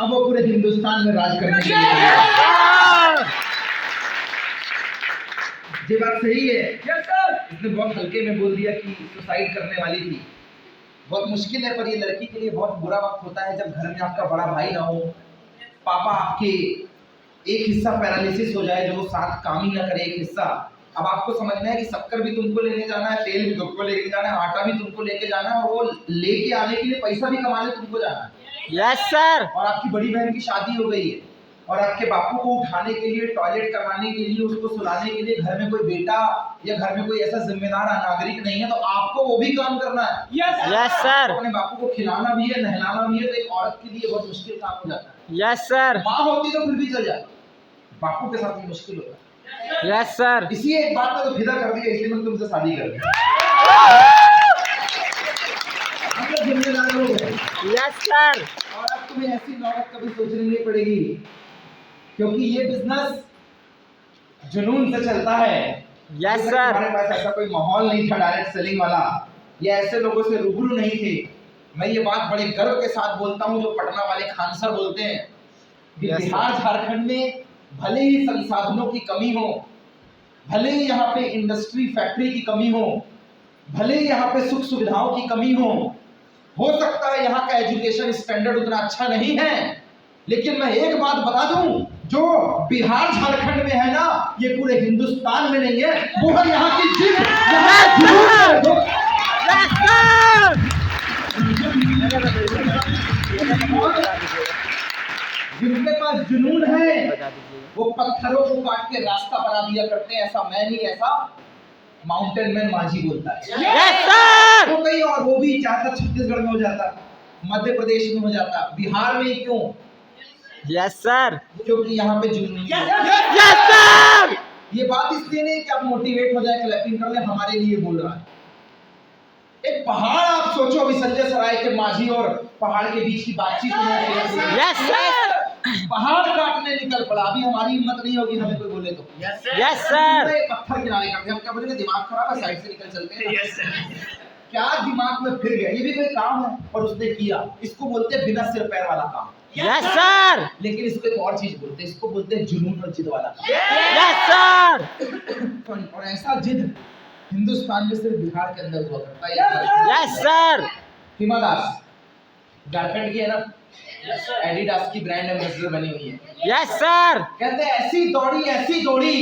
अब वो पूरे हिंदुस्तान में राज करने के लिए। ये बात सही है। इसने बहुत हल्के में बोल दिया कि सुसाइड करने वाली थी। बहुत मुश्किल है, पर ये लड़की के लिए बहुत बुरा वक्त होता है जब घर में आपका बड़ा भाई ना हो, पापा आपके एक हिस्सा पैरालिसिस हो जाए, जो वो साथ काम ही ना करे एक हिस्सा। अब आपको समझना है कि शक्कर भी तुमको लेके जाना है, तेल भी तुमको लेके जाना है, आटा भी तुमको लेके जाना है, और वो लेके आने के लिए पैसा भी कमाने तुमको जाना है। Yes sir. और आपकी बड़ी बहन की शादी हो गई है, और आपके बापू को उठाने के लिए, टॉयलेट करवाने के लिए, उसको सुलाने के लिए घर में कोई बेटा या घर में कोई ऐसा जिम्मेदार नागरिक नहीं है, तो आपको वो भी काम करना है। Yes sir. अपने बापू को खिलाना भी है, नहलाना भी है, तो एक औरत के लिए बहुत मुश्किल काम हो जाता है। Yes sir. माँ होती तो फिर भी चल जाता, बापू के साथ ही मुश्किल होता है। Yes sir. इसी एक बात में तो फिदा कर दिया, इसलिए मैंने तुमसे शादी कर दी। हम लोग जिम्मेदार लोग हैं। Yes sir. और अब तुम्हें ऐसी नौबत कभी सोचनी नहीं पड़ेगी, क्योंकि ये बिजनेस जुनून से चलता है। Yes sir. हमारे पास ऐसा कोई माहौल नहीं था डायरेक्ट सेलिंग वाला, या ऐसे लोगों से रूबरू नहीं थे। मैं ये बात बड़े गर्व के साथ बोलता हूँ, जो पटना वाले खान सर बोलते हैं कि बिहार झारखंड में भले ही संसाधनों की कमी हो, भले ही यहाँ पे इंडस्ट्री फैक्ट्री की कमी हो, भले ही यहाँ पे सुख सुविधाओं की कमी हो सकता है यहाँ का एजुकेशन स्टैंडर्ड उतना अच्छा नहीं है, लेकिन मैं एक बात बता दूं, जो बिहार झारखंड में है ना, ये पूरे हिंदुस्तान में नहीं है, वो है यहाँ की जिद, जिनके पास जुनून है वो पत्थरों को काट के रास्ता बना दिया करते हैं। ऐसा मैं नहीं, ऐसा माउंटेन मैन माझी बोलता है। Yes sir. तो कहीं और वो भी चाहता छत्तीसगढ़ में हो जाता, मध्य प्रदेश में हो जाता, बिहार में ही क्यों? Yes sir. क्योंकि यहाँ पे जुनून है। Yes sir. ये बात इसलिए नहीं कि आप मोटिवेट हो जाए, क्लैपिंग कर ले, हमारे लिए बोल रहा है। एक पहाड़ आप सोचो, अभी संजय सराय के माझी और पहाड़ के बीच की बातचीत में। Yes sir. पहाड़ काटने निकल पड़ा, अभी हमारी हिम्मत नहीं होगी हमें कोई बोले तो। Yes sir. पत्थर किनारे करते, हम क्या बोलेंगे, दिमाग खराब है, साइड से निकल चलते हैं। क्या दिमाग में फिर गया, ये भी कोई काम है और उसने किया। इसको बोलते हैं बिना सिर पैर वाला काम। Yes sir. लेकिन इसको एक और चीज बोलते हैं, इसको बोलते हैं जुनून और जिद वाला। Yes sir. और ऐसा जिद हिंदुस्तान में सिर्फ बिहार के अंदर हुआ करता है। Yes sir. हिमा दास झारखंड की है ना, एडिडास की ब्रांड एम्बेसडर बनी हुई है। Yes sir. कहते हैं ऐसी दौड़ी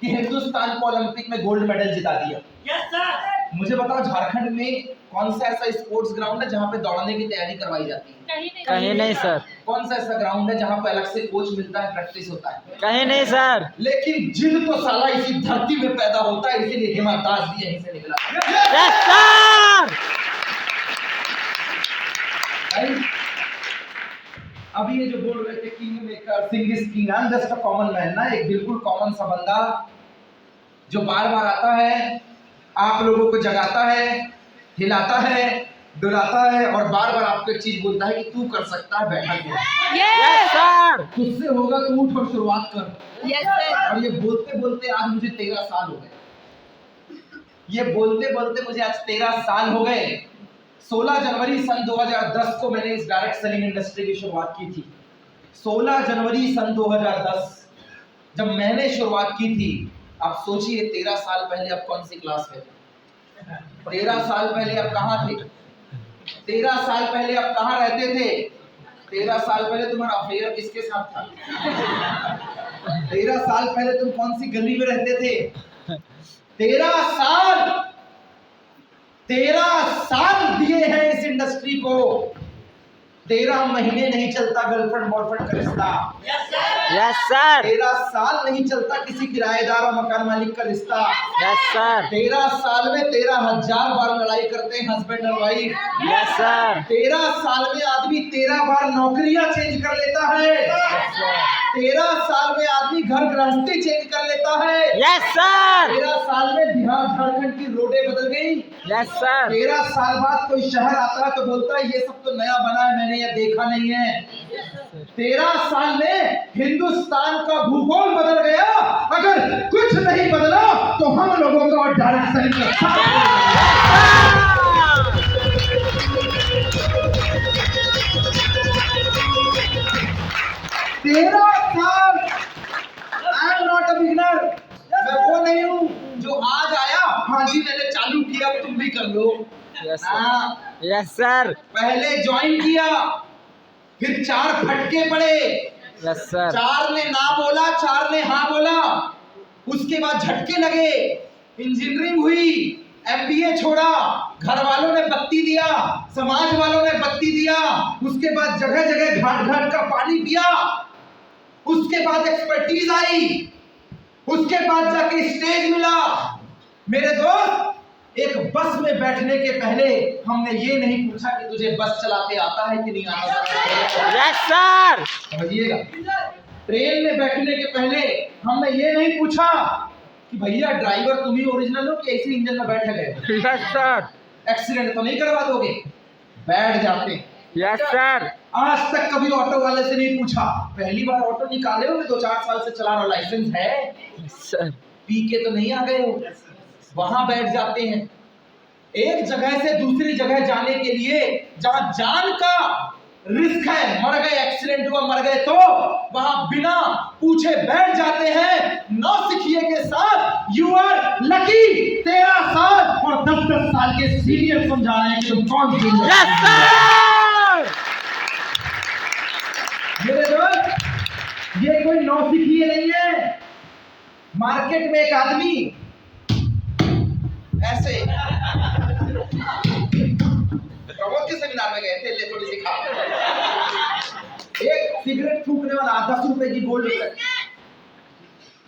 कि हिंदुस्तान को ओलंपिक में गोल्ड मेडल जिता दिया। Yes sir. मुझे बताओ, झारखंड में कौन सा ऐसा स्पोर्ट्स ग्राउंड है जहाँ पे दौड़ने की तैयारी करवाई जाती है? कहीं नहीं सर। कौन सा ऐसा ग्राउंड है जहाँ पे अलग से कोच मिलता है, प्रैक्टिस होता है? कहीं नहीं सर। लेकिन जिद तो साला इसी धरती में पैदा होता है, इसीलिए हिमा दास भी यहीं से निकला। Yes sir. अभी ये जो बोल रहे थे king maker, Singh is king, I am just a common man ना, एक बिल्कुल कॉमन सा बंदा जो बार बार आता है, आप लोगों को जगाता है, हिलाता है, डुलाता है, और बार बार आपको एक चीज बोलता है कि तू कर सकता है, बैठा क्यों? Yes sir. तुझसे होगा, तू उठ और शुरुआत कर। Yes sir. और ये बोलते बोलते आज मुझे 13 साल हो गए। ये बोलते बोलते मुझे आज 13 साल हो गए। 16 जनवरी सन 2010 को मैंने इस डायरेक्ट सेलिंग इंडस्ट्री की शुरुआत की थी। 16 जनवरी सन 2010 जब मैंने शुरुआत की थी, आप सोचिए 13 साल पहले आप कौन सी क्लास में थे? 13 साल पहले आप कहाँ थे? 13 साल पहले आप कहाँ रहते थे? 13 साल पहले तुम्हारा अफेयर किसके साथ था? 13 साल पहले तुम कौन सी गली में रहते थे? 13 साल दिए हैं इस इंडस्ट्री को। 13 महीने नहीं चलता गर्लफ्रेंड बॉयफ्रेंड का रिश्ता। Yes sir. 13 साल नहीं चलता किसी किराएदार और मकान मालिक का रिश्ता। Yes sir. 13 साल में 13,000 बार लड़ाई करते हैं हस्बैंड और वाइफ। Yes sir. 13 साल में आदमी 13 बार नौकरियां चेंज कर लेता है। 13 साल में आदमी घर गृहस्थी चेंज कर लेता है। Yes sir. 13 साल में बिहार झारखंड की रोडें बदल गई। Yes sir. 13 साल बाद कोई शहर आता है तो बोलता है ये सब तो नया बना है, मैंने ये देखा नहीं है। 13 साल में हिंदुस्तान का भूगोल बदल गया। अगर कुछ नहीं बदला तो हम लोगों का डायरेक्ट सेलिंग यस ना, यस सर पहले ज्वाइन किया, फिर 4 फटके पड़े, यस सर 4 ने ना बोला, 4 ने हाँ बोला, उसके बाद झटके लगे, इंजीनियरिंग हुई, एमबीए छोड़ा, घर वालों ने बत्ती दिया, समाज वालों ने बत्ती दिया, उसके बाद जगह जगह घाट घाट का पानी पिया, उसके बाद एक्सपर्टीज आई, उसके बाद जाके स्टेज मिला। मेरे दोस्त, एक बस में बैठने के पहले हमने ये नहीं पूछा कि तुझे बस चलाते आता है कि नहीं आता। यस सर समझिएगा, ट्रेन में बैठने के पहले हमने ये नहीं पूछा कि भैया ड्राइवर तुम ही ओरिजिनल हो कि ऐसे इंजन में बैठे गए, यस सर एक्सीडेंट तो नहीं करवा दोगे। बैठ जाते हैं। यस सर आज तक कभी ऑटो वाले से नहीं पूछा, पहली बार ऑटो निकाले हो, 2-4 साल से चला रहा, लाइसेंस है, सर पी के तो नहीं आ गए हो। वहां बैठ जाते हैं। एक जगह से दूसरी जगह जाने के लिए जहां जान का रिस्क है, मर गए, एक्सीडेंट हुआ, मर गए, तो वहां बिना पूछे बैठ जाते हैं। नौसिखिए के साथ यू आर लकी। 13 साल और 10-10 साल के सीनियर समझा रहे हैं कि तुम कौन सी। यस सर मेरे दोस्त, ये कोई नौसिखिए नहीं है। मार्केट में एक आदमी ऐसे प्रमोद के सेमिनार में गए थे, ले थोड़ी सी खा। एक सिगरेट फूकने वाला 10 रुपए की गोल्ड प्लेट,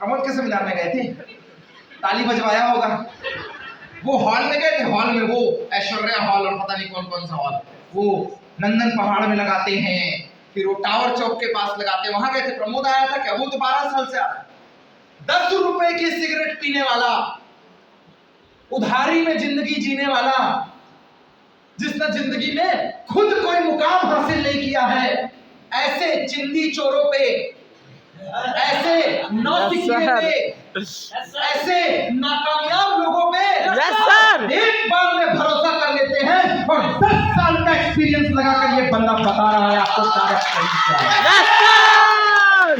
प्रमोद के सेमिनार में गए थे, ताली बजवाया होगा। वो हॉल में गए थे, हॉल में वो ऐश्वर्या हॉल और पता नहीं कौन कौन सा हॉल, वो नंदन पहाड़ में लगाते हैं, फिर वो टावर चौक के पास लगाते हैं, वहां गए थे। प्रमोद आया था क्या? वो तो 12 साल से आया। 10 रुपए की सिगरेट पीने वाला, उधारी में जिंदगी जीने वाला, जिसने जिंदगी में खुद कोई मुकाम हासिल नहीं किया है, ऐसे चिंदी चोरों पे, ऐसे नौसिखिए पे, ऐसे नाकामयाब लोगों पे यस सर एक बार में भरोसा कर लेते हैं और 10 साल का एक्सपीरियंस लगाकर ये बंदा बता रहा है आपको सारा सही क्या है। यस सर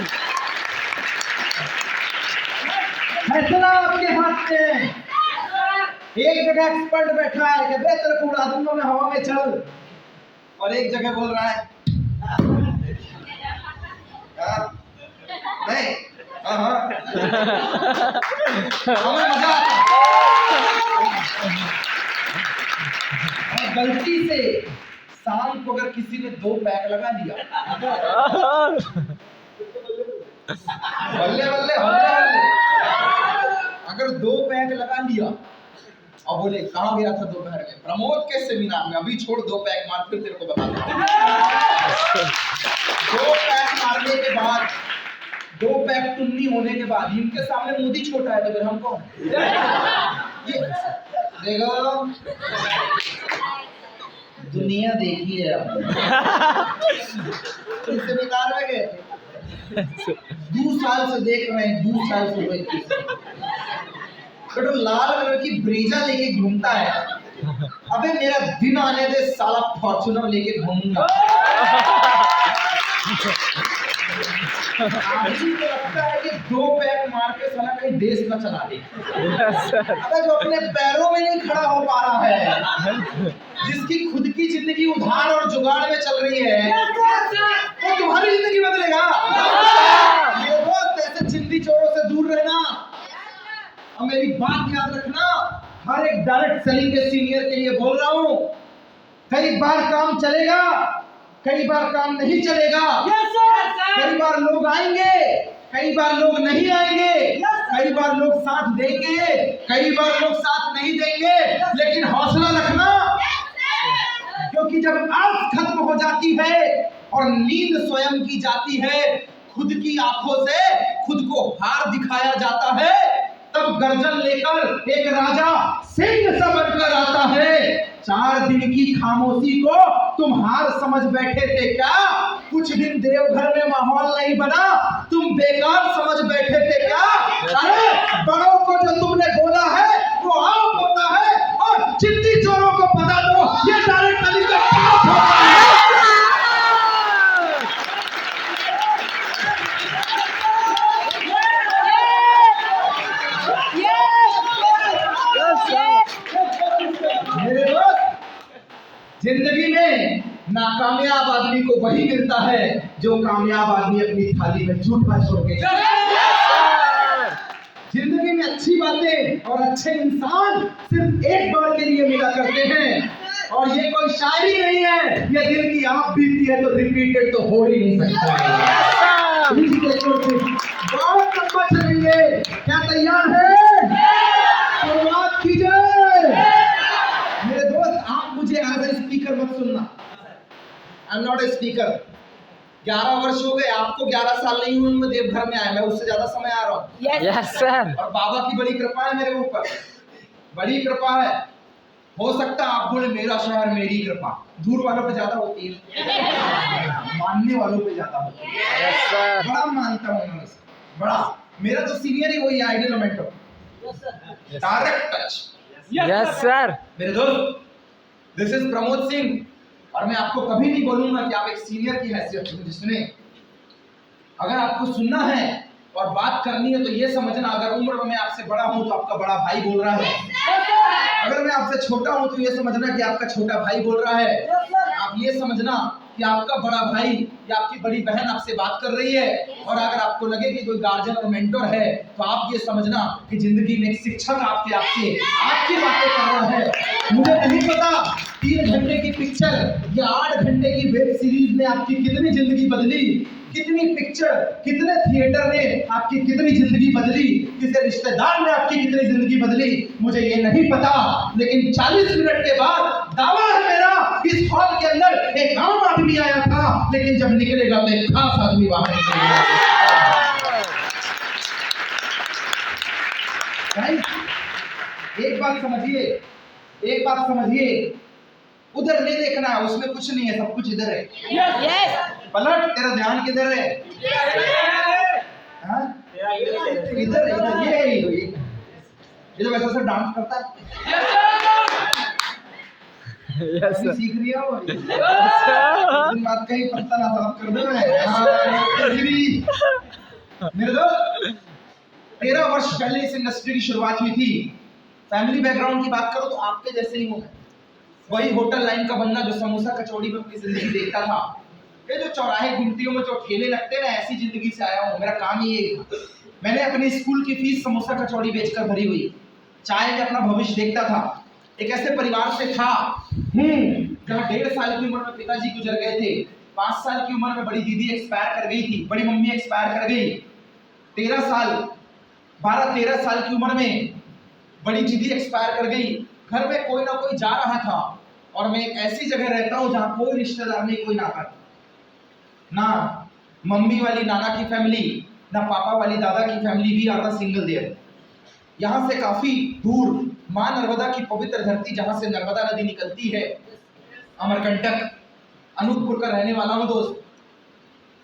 फैसला आपके हाथ में। एक जगह एक्सपर्ट बैठा है कि बेहतर को उड़ा दूंगा मैं हवा में, चल, और एक जगह बोल रहा है नहीं, हमें मजा आता है। और गलती से शाम को अगर किसी ने 2 पैक लगा दिया, बल्ले बल्ले बल्ले बल्ले, अगर 2 पैक लगा लिया और बोले कहाँ गया था दोपहर में? प्रमोद के सेमिनार में। अभी छोड़, 2 पैक मार, फिर तेरे को बता दूं। 2 पैक मारने के बाद, 2 पैक टुन्नी होने के बाद, इनके सामने मोदी छोटा है तो फिर हम कौन? ये देखो, दुनिया देखी है सेमिनार में गए, 2 साल से देख रहे हैं, 2 साल से वेट। तो लाल कलर की ब्रीजा लेके घूमता है। अबे मेरा दिन आने दे साला, फॉर्च्यूनर लेके घूमूंगा। आदमी को लगता है कि 2 पैक मार के साला कहीं देश न चला दे। अबे जो अपने पैरों में नहीं खड़ा हो पा रहा है, जिसकी खुद की जिंदगी उधार और जुगाड़ में चल रही है, वो तुम्हारी जिंदगी बदलेगा। ये दोस्त, ऐसे चिंदी चोरों से दूर रहना। और मेरी बात याद रखना, हर एक डायरेक्ट सेलिंग के सीनियर के लिए बोल रहा हूं, कई बार काम चलेगा, कई बार काम नहीं चलेगा। कई बार लोग आएंगे, कई बार लोग नहीं आएंगे, कई बार लोग साथ देंगे, कई बार लोग साथ नहीं देंगे, लेकिन हौसला रखना, क्योंकि जब आस खत्म हो जाती है और नींद स्वयं की जाती है, खुद की आंखों से खुद को हार दिखाया जाता है, तब गर्जन लेकर एक राजा सिंह सा बनकर आता है। 4 दिन की खामोशी को तुम हार समझ बैठे थे क्या? कुछ दिन देवघर में माहौल नहीं बना, तुम बेकार समझ बैठे थे क्या? अरे बड़ों को जो तुमने बोला है वो आप होता है, और चिट्ठी चोरों को पता दो ये डायरेक्ट अली का पाप होता है। मेरे दोस्त, जिंदगी में नाकामयाब आदमी को वही मिलता है जो कामयाब आदमी अपनी थाली में झूठा छोड़ के। जिंदगी में अच्छी बातें और अच्छे इंसान सिर्फ एक बार के लिए मिला करते हैं, और ये कोई शायरी नहीं है, ये दिल की आग बीती है तो रिपीटेड तो हो ही नहीं सकता। बहुत लंबा चलेंगे, क्या तैयार है? शुरुआत कीजिए। मेरे दोस्त, आप मुझे एज ए स्पीकर मत सुनना, I am not a speaker. 11 वर्ष हो गए, आपको 11 साल नहीं हुए मैं देवघर में आया, मैं उससे ज्यादा समय आ रहा हूँ। Yes sir. और बाबा की बड़ी कृपा है मेरे ऊपर, बड़ी कृपा है। हो सकता है आप बोले मेरा शहर मेरी कृपा, दूर वालों पे ज्यादा होती है, मानने वालों पे ज्यादा होती है। Yes sir. बड़ा मानता हूँ मैं उसे, बड़ा। मेरा तो सीनियर ही वही ideal memento, direct touch. Yes sir. मेरे दोस्त, दिस इज प्रमोद सिंह, और मैं आपको कभी नहीं बोलूंगा कि आप एक सीनियर की हैसियत से मुझे सुने। अगर आपको सुनना है और बात करनी है तो ये समझना, अगर उम्र में आपसे बड़ा हूं तो आपका बड़ा भाई बोल रहा है, अगर मैं आपसे छोटा हूं तो ये समझना कि आपका छोटा भाई बोल रहा है। आप ये समझना कि आपका बड़ा भाई या आपकी बड़ी बहन आपसे बात कर रही है, और अगर आपको लगे कि कोई गार्जियन और मेंटर है तो आप ये समझना कि जिंदगी में एक शिक्षक आपकी बातें कर रहा है। मुझे नहीं पता 3 घंटे की पिक्चर या 8 घंटे की वेब सीरीज ने आपकी कितनी जिंदगी बदली, कितनी पिक्चर, कितने थिएटर ने आपकी कितनी जिंदगी बदली, किसी रिश्तेदार ने आपकी कितनी जिंदगी बदली, मुझे ये नहीं पता। लेकिन 40 मिनट के बाद दावा है मेरा, इस हॉल के अंदर एक आम आदमी आया था, लेकिन जब निकलेगा तो एक खास आदमी बाहर निकलेगा। एक बात समझिए, एक बात समझिए, उधर नहीं देखना है, उसमें कुछ नहीं है, सब कुछ इधर है। पलट, तेरा ध्यान किधर है? हाँ? इधर ये तो वैसा सर डांस करता है। Yes sir. सीख रही हो बात कहीं पत्ता ना साफ कर दे। मेरे दोस्त, 13 वर्ष पहले इस इंडस्ट्री की शुरुआत हुई थी। फैमिली बैकग्राउंड की बात करो तो आपके जैसे ही हूँ, वही होटल लाइन का बंदा जो समोसा कचौड़ी में अपनी जिंदगी देखता था। ये जो चौराहे गुमटियों में जो ठेले लगते हैं ना, ऐसी जिंदगी से आया हूँ। मेरा काम ही यही था। मैंने अपनी स्कूल की फीस समोसा कचौड़ी बेचकर भरी हुई, चाय में अपना भविष्य देखता था। एक ऐसे परिवार से था जहाँ 1.5 साल की उम्र में पिताजी गुजर गए थे, 5 साल की उम्र में बड़ी दीदी एक्सपायर कर गई थी, बड़ी मम्मी एक्सपायर कर गई। 12-13 साल की उम्र में बड़ी दीदी एक्सपायर कर गई। घर में कोई ना कोई जा रहा था, और मैं एक ऐसी जगह रहता हूँ जहाँ कोई रिश्तेदार नहीं, कोई नाता, ना मम्मी वाली नाना की फैमिली, ना पापा वाली दादा की फैमिली भी आता सिंगल देयर। यहाँ से काफी दूर माँ नर्मदा की पवित्र धरती, जहाँ से नर्मदा नदी निकलती है, अमरकंटक, अनूपपुर का रहने वाला हूँ दोस्त।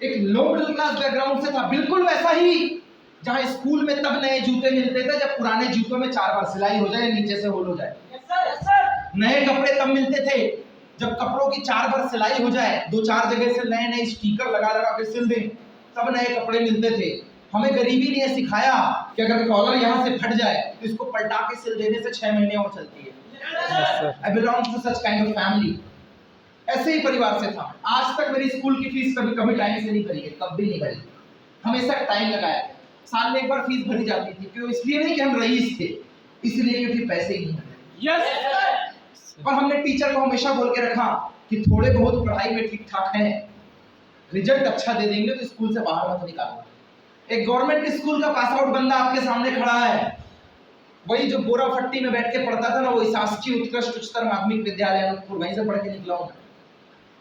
एक लो मिडिल क्लास बैकग्राउंड से था, बिल्कुल वैसा ही जहाँ स्कूल में तब नए जूते मिलते थे जब पुराने जूतों में 4 बार सिलाई हो जाए, नीचे से होल हो जाए। नए कपड़े तब मिलते थे जब कपड़ों की 4 बार सिलाई हो जाए, 2-4 जगह से नए नए स्टिकर लगा लगा के सिल दें, तब नए कपड़े मिलते थे। हमें गरीबी ने सिखाया कि अगर कॉलर यहाँ से फट जाए तो इसको पलटा के सिल देने से 6 महीने और चलती है। I belong to such kind of family। ऐसे ही परिवार से था। आज तक मेरी स्कूल की फीस कभी टाइम से नहीं भरी है, कभी नहीं भरी, हमेशा टाइम लगाया। साल में एक बार फीस भरी जाती थी, क्यों? इसलिए नहीं कि हम रईस थे, इसलिए क्योंकि पैसे ही नहीं थे। पर हमने टीचर को हमेशा बोल के रखा कि थोड़े बहुत पढ़ाई में ठीक ठाक हैं, रिजल्ट अच्छा दे देंगे तो स्कूल से बाहर मत निकालना। एक गवर्नमेंट स्कूल का पास आउट बंदा आपके सामने खड़ा है, वही जो बोरा फट्टी में बैठ के पढ़ता था ना, वही शासकीय उत्कृष्ट उच्चतर माध्यमिक विद्यालय अनूपपुर, वहीं से पढ़ के निकला हूँ।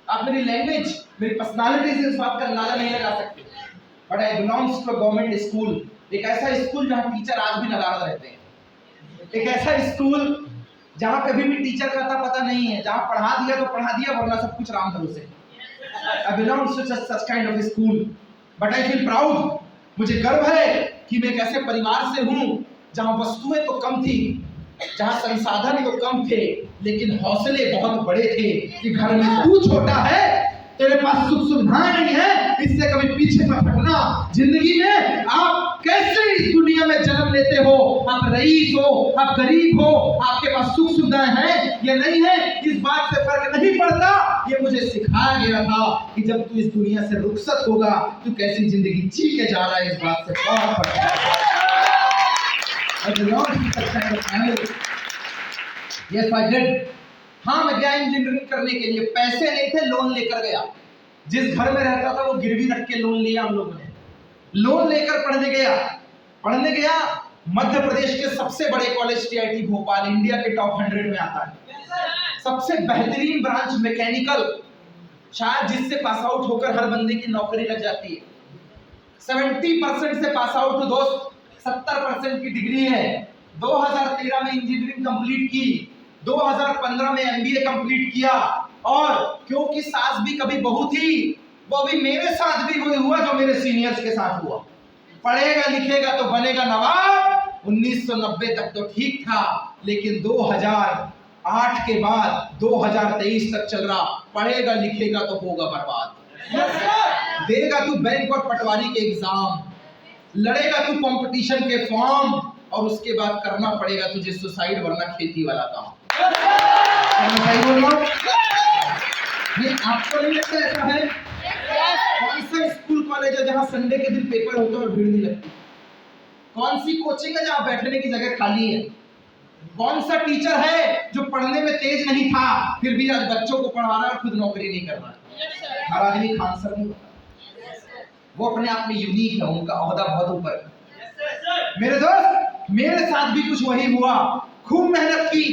आप मेरी लैंग्वेज, मेरी पर्सनालिटी से इस बात का अंदाजा नहीं लगा सकते, but I belongs to a government school. एक ऐसा स्कूल जहाँ टीचर आज भी नदारद रहते हैं, एक ऐसा स्कूल जहाँ पे अभी भी टीचर का था पता नहीं है, जहाँ पढ़ा दिया तो पढ़ा दिया, वरना सब कुछ राम भरोसे। I belong to such kind of school, but I feel proud। मुझे गर्व है कि मैं एक ऐसे परिवार से हूँ जहाँ वस्तुएं तो कम थी, जहाँ संसाधन तो कम थे, लेकिन हौसले बहुत बड़े थे कि घर में तू छोटा है, तेरे पास सुख सुविधाएं नहीं है, इससे कभी पीछे मत हटना। जिंदगी में आप कैसे इस दुनिया में जन्म लेते हो, आप रईस हो, आप गरीब हो, आपके पास सुख सुविधाएं हैं या नहीं है, इस बात से फर्क नहीं पड़ता। ये मुझे सिखाया गया था कि जब तू इस दुनिया से रुखसत होगा तू कैसी जिंदगी जी के जा रहा है, इस बात से बहुत फर्क है। Yes I did. हाँ, मैं गया इंजीनियरिंग करने के लिए, पैसे नहीं थे, लोन लेकर गया। जिस घर में रहता था वो गिरवी रख के लोन लिया हम लोगों ने, लोन लेकर पढ़ने गया मध्य प्रदेश के सबसे बड़े कॉलेज टीआईटी भोपाल, इंडिया के टॉप 100 में आता है। सबसे बेहतरीन ब्रांच मैकेनिकल, शायद जिससे पास आउट होकर हर बंदे की नौकरी लग जाती है। 70% से पास आउट हो दोस्त, 70% की डिग्री है। 2013 में इंजीनियरिंग कंप्लीट की, 2015 में एमबीए कंप्लीट किया, और क्योंकि सास भी कभी बहू थी, वो भी मेरे साथ भी वही हुआ जो मेरे सीनियर्स के साथ हुआ। पढ़ेगा लिखेगा तो बनेगा नवाब। 1990 तक तो ठीक था, लेकिन 2008 के बाद 2023 तक चल रहा, पढ़ेगा लिखेगा तो होगा बर्बाद। देगा तू बैंक और पटवारी के एग्जाम, लड़ेगा तू कंपटीशन के फॉर्म, और उसके बाद करना पड़ेगा तुझे सुसाइड वरना खेती वाला काम। नहीं, आपको नहीं लगता ऐसा है? कौन सा स्कूल कॉलेज है जहां संडे के दिन पेपर होते हैं और भीड़ नहीं लगती? कौन सी कोचिंग है जहां बैठने की जगह खाली है? कौन सा टीचर है जो पढ़ने में तेज नहीं था फिर भी आज बच्चों को पढ़ा रहा है और खुद नौकरी नहीं कर रहा है? हर आदमी खान सर नहीं होता, वो अपने आप में यूनिक है, उनका ओहदा बहुत ऊपर है। मेरे दोस्त, मेरे साथ भी कुछ वही हुआ। खूब मेहनत की,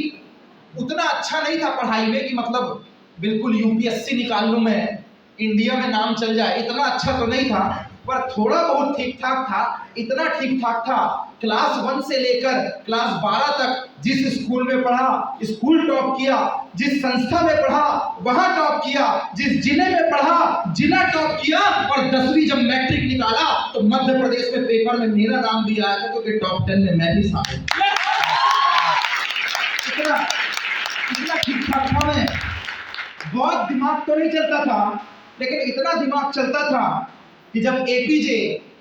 उतना अच्छा नहीं था पढ़ाई में कि मतलब बिल्कुल यूपीएससी निकाल लूं मैं, इंडिया में नाम चल जाए, इतना अच्छा तो नहीं था, पर थोड़ा बहुत ठीक ठाक था। इतना ठीक ठाक था, क्लास 1 से लेकर क्लास 12 तक जिस स्कूल में पढ़ा, स्कूल टॉप किया, जिस संस्था में पढ़ा वहां टॉप किया, जिस जिले में पढ़ा जिला टॉप किया, और 10वीं जब मैट्रिक निकाला तो मध्य प्रदेश में पेपर में मेरा नाम भी आया था, क्योंकि टॉप 10 में मैं भी शामिल। इतना ठीक ठाक था मैं, बहुत दिमाग तो नहीं चलता था, लेकिन इतना दिमाग चलता था कि जब एपीजे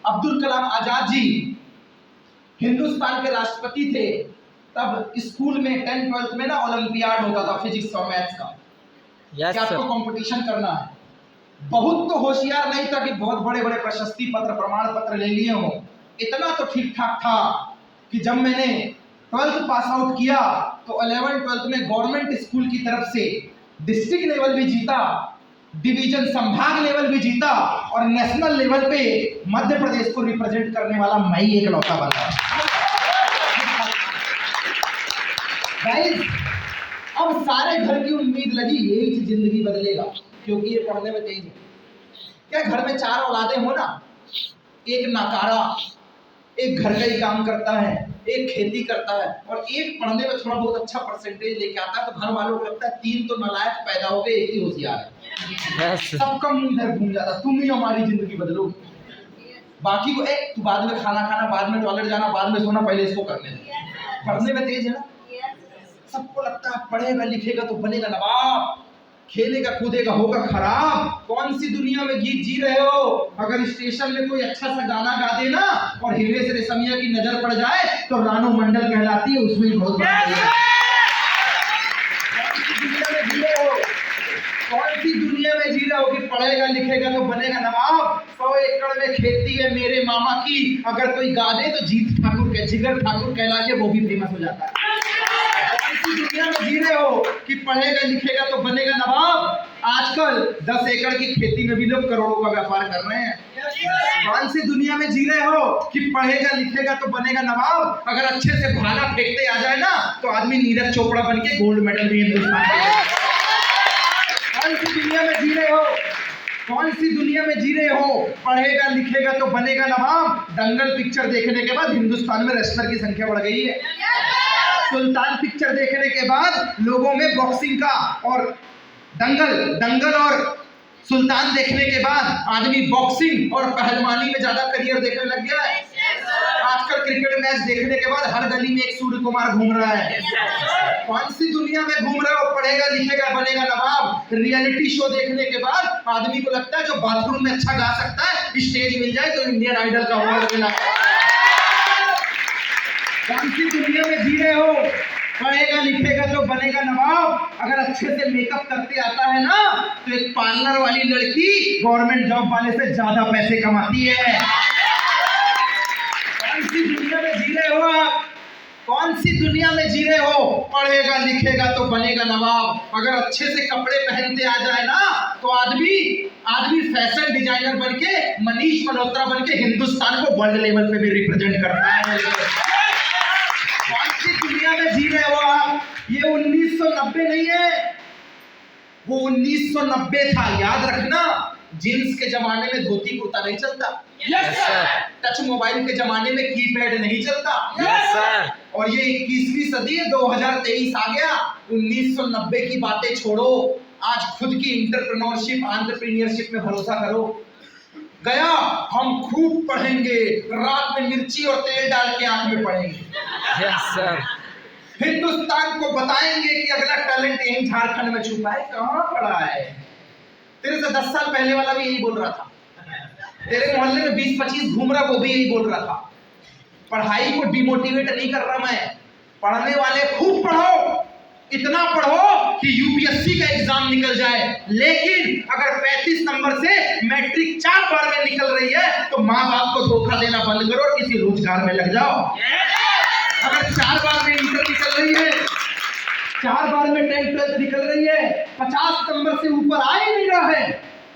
अब्दुल कलाम आजाद जी हिंदुस्तान के राष्ट्रपति थे, तब स्कूल में 10th-12th में ना ओलंपियाड होता था फिजिक्स और मैथ्स का। यस कि आपको कंपटीशन करना है। बहुत तो होशियार नहीं था कि बहुत बड़े बड़े प्रशस्ति पत्र प्रमाण पत्र ले लिए हो, इतना तो ठीक ठाक था कि जब मैंने 12th पास आउट किया तो 11th-12th में गवर्नमेंट स्कूल की तरफ से डिस्ट्रिक्ट लेवल भी जीता, डिवीजन संभाग लेवल भी जीता, और नेशनल लेवल पे मध्य प्रदेश को रिप्रेजेंट करने वाला मैं ही एकलौता बना। गाइस, अब सारे घर की उम्मीद लगी यही जिंदगी बदलेगा, क्योंकि ये पढ़ने में तेज है। क्या घर में 4 औलादे हो ना, एक नाकारा, एक घर का ही काम करता है, एक खेती करता है, और एक पढ़ने में थोड़ा बहुत अच्छा परसेंटेज लेके आता है, तो घर वालों को लगता है 3 तो नालायक पैदा हो गए, एक ही होशियार है। सबका मुंह इधर घूम जाता, तुम ही हमारी जिंदगी बदलो। बाकी को तू बाद में खाना खाना, बाद में टॉयलेट जाना, बाद में सोना, पहले इसको करने दे। पढ़ने में तेज है ना, सबको लगता है पढ़ेगा लिखेगा तो बनेगा नवाब, खेलेगा कूदेगा होगा खराब। कौन सी दुनिया में गीत जी रहे हो? अगर स्टेशन में कोई अच्छा सा गाना गा देना और हीरे से रेशमिया की नजर पड़ जाए तो रानू मंडल कहलाती है, उसमें बहुत बड़ा है। कौन सी दुनिया में जी रहे हो? कौन सी दुनिया में जी रहे हो कि पढ़ेगा लिखेगा तो बनेगा नवाब? 100 एकड़ में खेती है मेरे मामा की, अगर कोई गा दे तो जीत ठाकुर के जिगर ठाकुर कहला के वो भी फेमस हो जाता है। इसी दुनिया में जी रहे हो कि पढ़ेगा लिखेगा तो बनेगा नवाब? आजकल 10 एकड़ की खेती में भी लोग करोड़ों का व्यापार कर रहे हैं। कौन सी दुनिया में जी रहे हो कि पढ़ेगा लिखेगा तो बनेगा नवाब? अगर अच्छे से भाला फेंकते आ जाए ना तो आदमी नीरज चोपड़ा बन के गोल्ड मेडल भी हिंदुस्तान में। कौन सी दुनिया में जी रहे हो? कौन सी दुनिया में जी रहे हो? पढ़ेगा लिखेगा तो बनेगा नवाब। दंगल पिक्चर देखने के बाद हिंदुस्तान में रेसलर की संख्या बढ़ गई है। सुल्तान पिक्चर देखने के बाद लोगों में बॉक्सिंग का, और दंगल और सुल्तान देखने के बाद आदमी बॉक्सिंग और पहलवानी में ज्यादा करियर देखने लग गया है। आजकल क्रिकेट मैच देखने के बाद हर गली में एक सूर्य कुमार घूम रहा है। कौन सी दुनिया में घूम रहे हो? पढ़ेगा लिखेगा बनेगा नवाब। रियलिटी शो देखने के बाद आदमी को लगता है जो बाथरूम में अच्छा गा सकता है, स्टेज मिल जाए तो इंडियन आइडल का अवार्ड मिला। कौन सी दुनिया में जी रहे हो? पढ़ेगा लिखेगा तो बनेगा नवाब। अगर अच्छे से मेकअप करते आता है ना तो एक पार्लर वाली लड़की गवर्नमेंट जॉब वाले से ज्यादा पैसे कमाती है। कौन सी दुनिया में जी रहे हो आप? कौन सी दुनिया में जी रहे हो? पढ़ेगा लिखेगा तो बनेगा नवाब। अगर अच्छे से कपड़े पहनते आ जाए ना तो आदमी फैशन डिजाइनर बनके, मनीष मल्होत्रा बनके हिंदुस्तान को वर्ल्ड लेवल पे भी रिप्रेजेंट करता है। कौन सी दुनिया में जी रहे हो आप? ये 1990 नहीं है, वो 1990 था। याद रखना, जींस के जमाने में धोती कुर्ता नहीं चलता। Yes sir. टच मोबाइल के जमाने में कीपैड नहीं चलता। Yes sir. और ये 21वीं सदी है, 2023 आ गया। 1990 की बातें छोड़ो, आज खुद की एंटरप्रेन्योरशिप एंटरप्रेन्योरशिप में भरोसा करो। गया हम खूब पढ़ेंगे, रात में मिर्ची और तेल डाल के आंख में पढ़ेंगे। Yes sir. हिंदुस्तान को बताएंगे कि अगला टैलेंट यही झारखंड में छुपा है। कहाँ पड़ा है? तेरे से 10 साल पहले वाला भी यही बोल रहा था। तेरे मोहल्ले में 20-25 घूम रहा, वो भी यही बोल रहा था। पढ़ाई को डिमोटिवेट नहीं कर रहा मैं। पढ़ने वाले खूब पढ़ो, इतना पढ़ो कि यूपीएससी का एग्जाम निकल जाए। लेकिन अगर 35 नंबर से मैट्रिक 4 बार में निकल रही है तो माँ बाप को धोखा देना बंद करो और किसी रोजगार में लग जाओ। अगर 4 बार में इंटर निकल रही है, 4 बार में 10th-12th निकल रही है, 50 नंबर से ऊपर आ ही नहीं रहा है,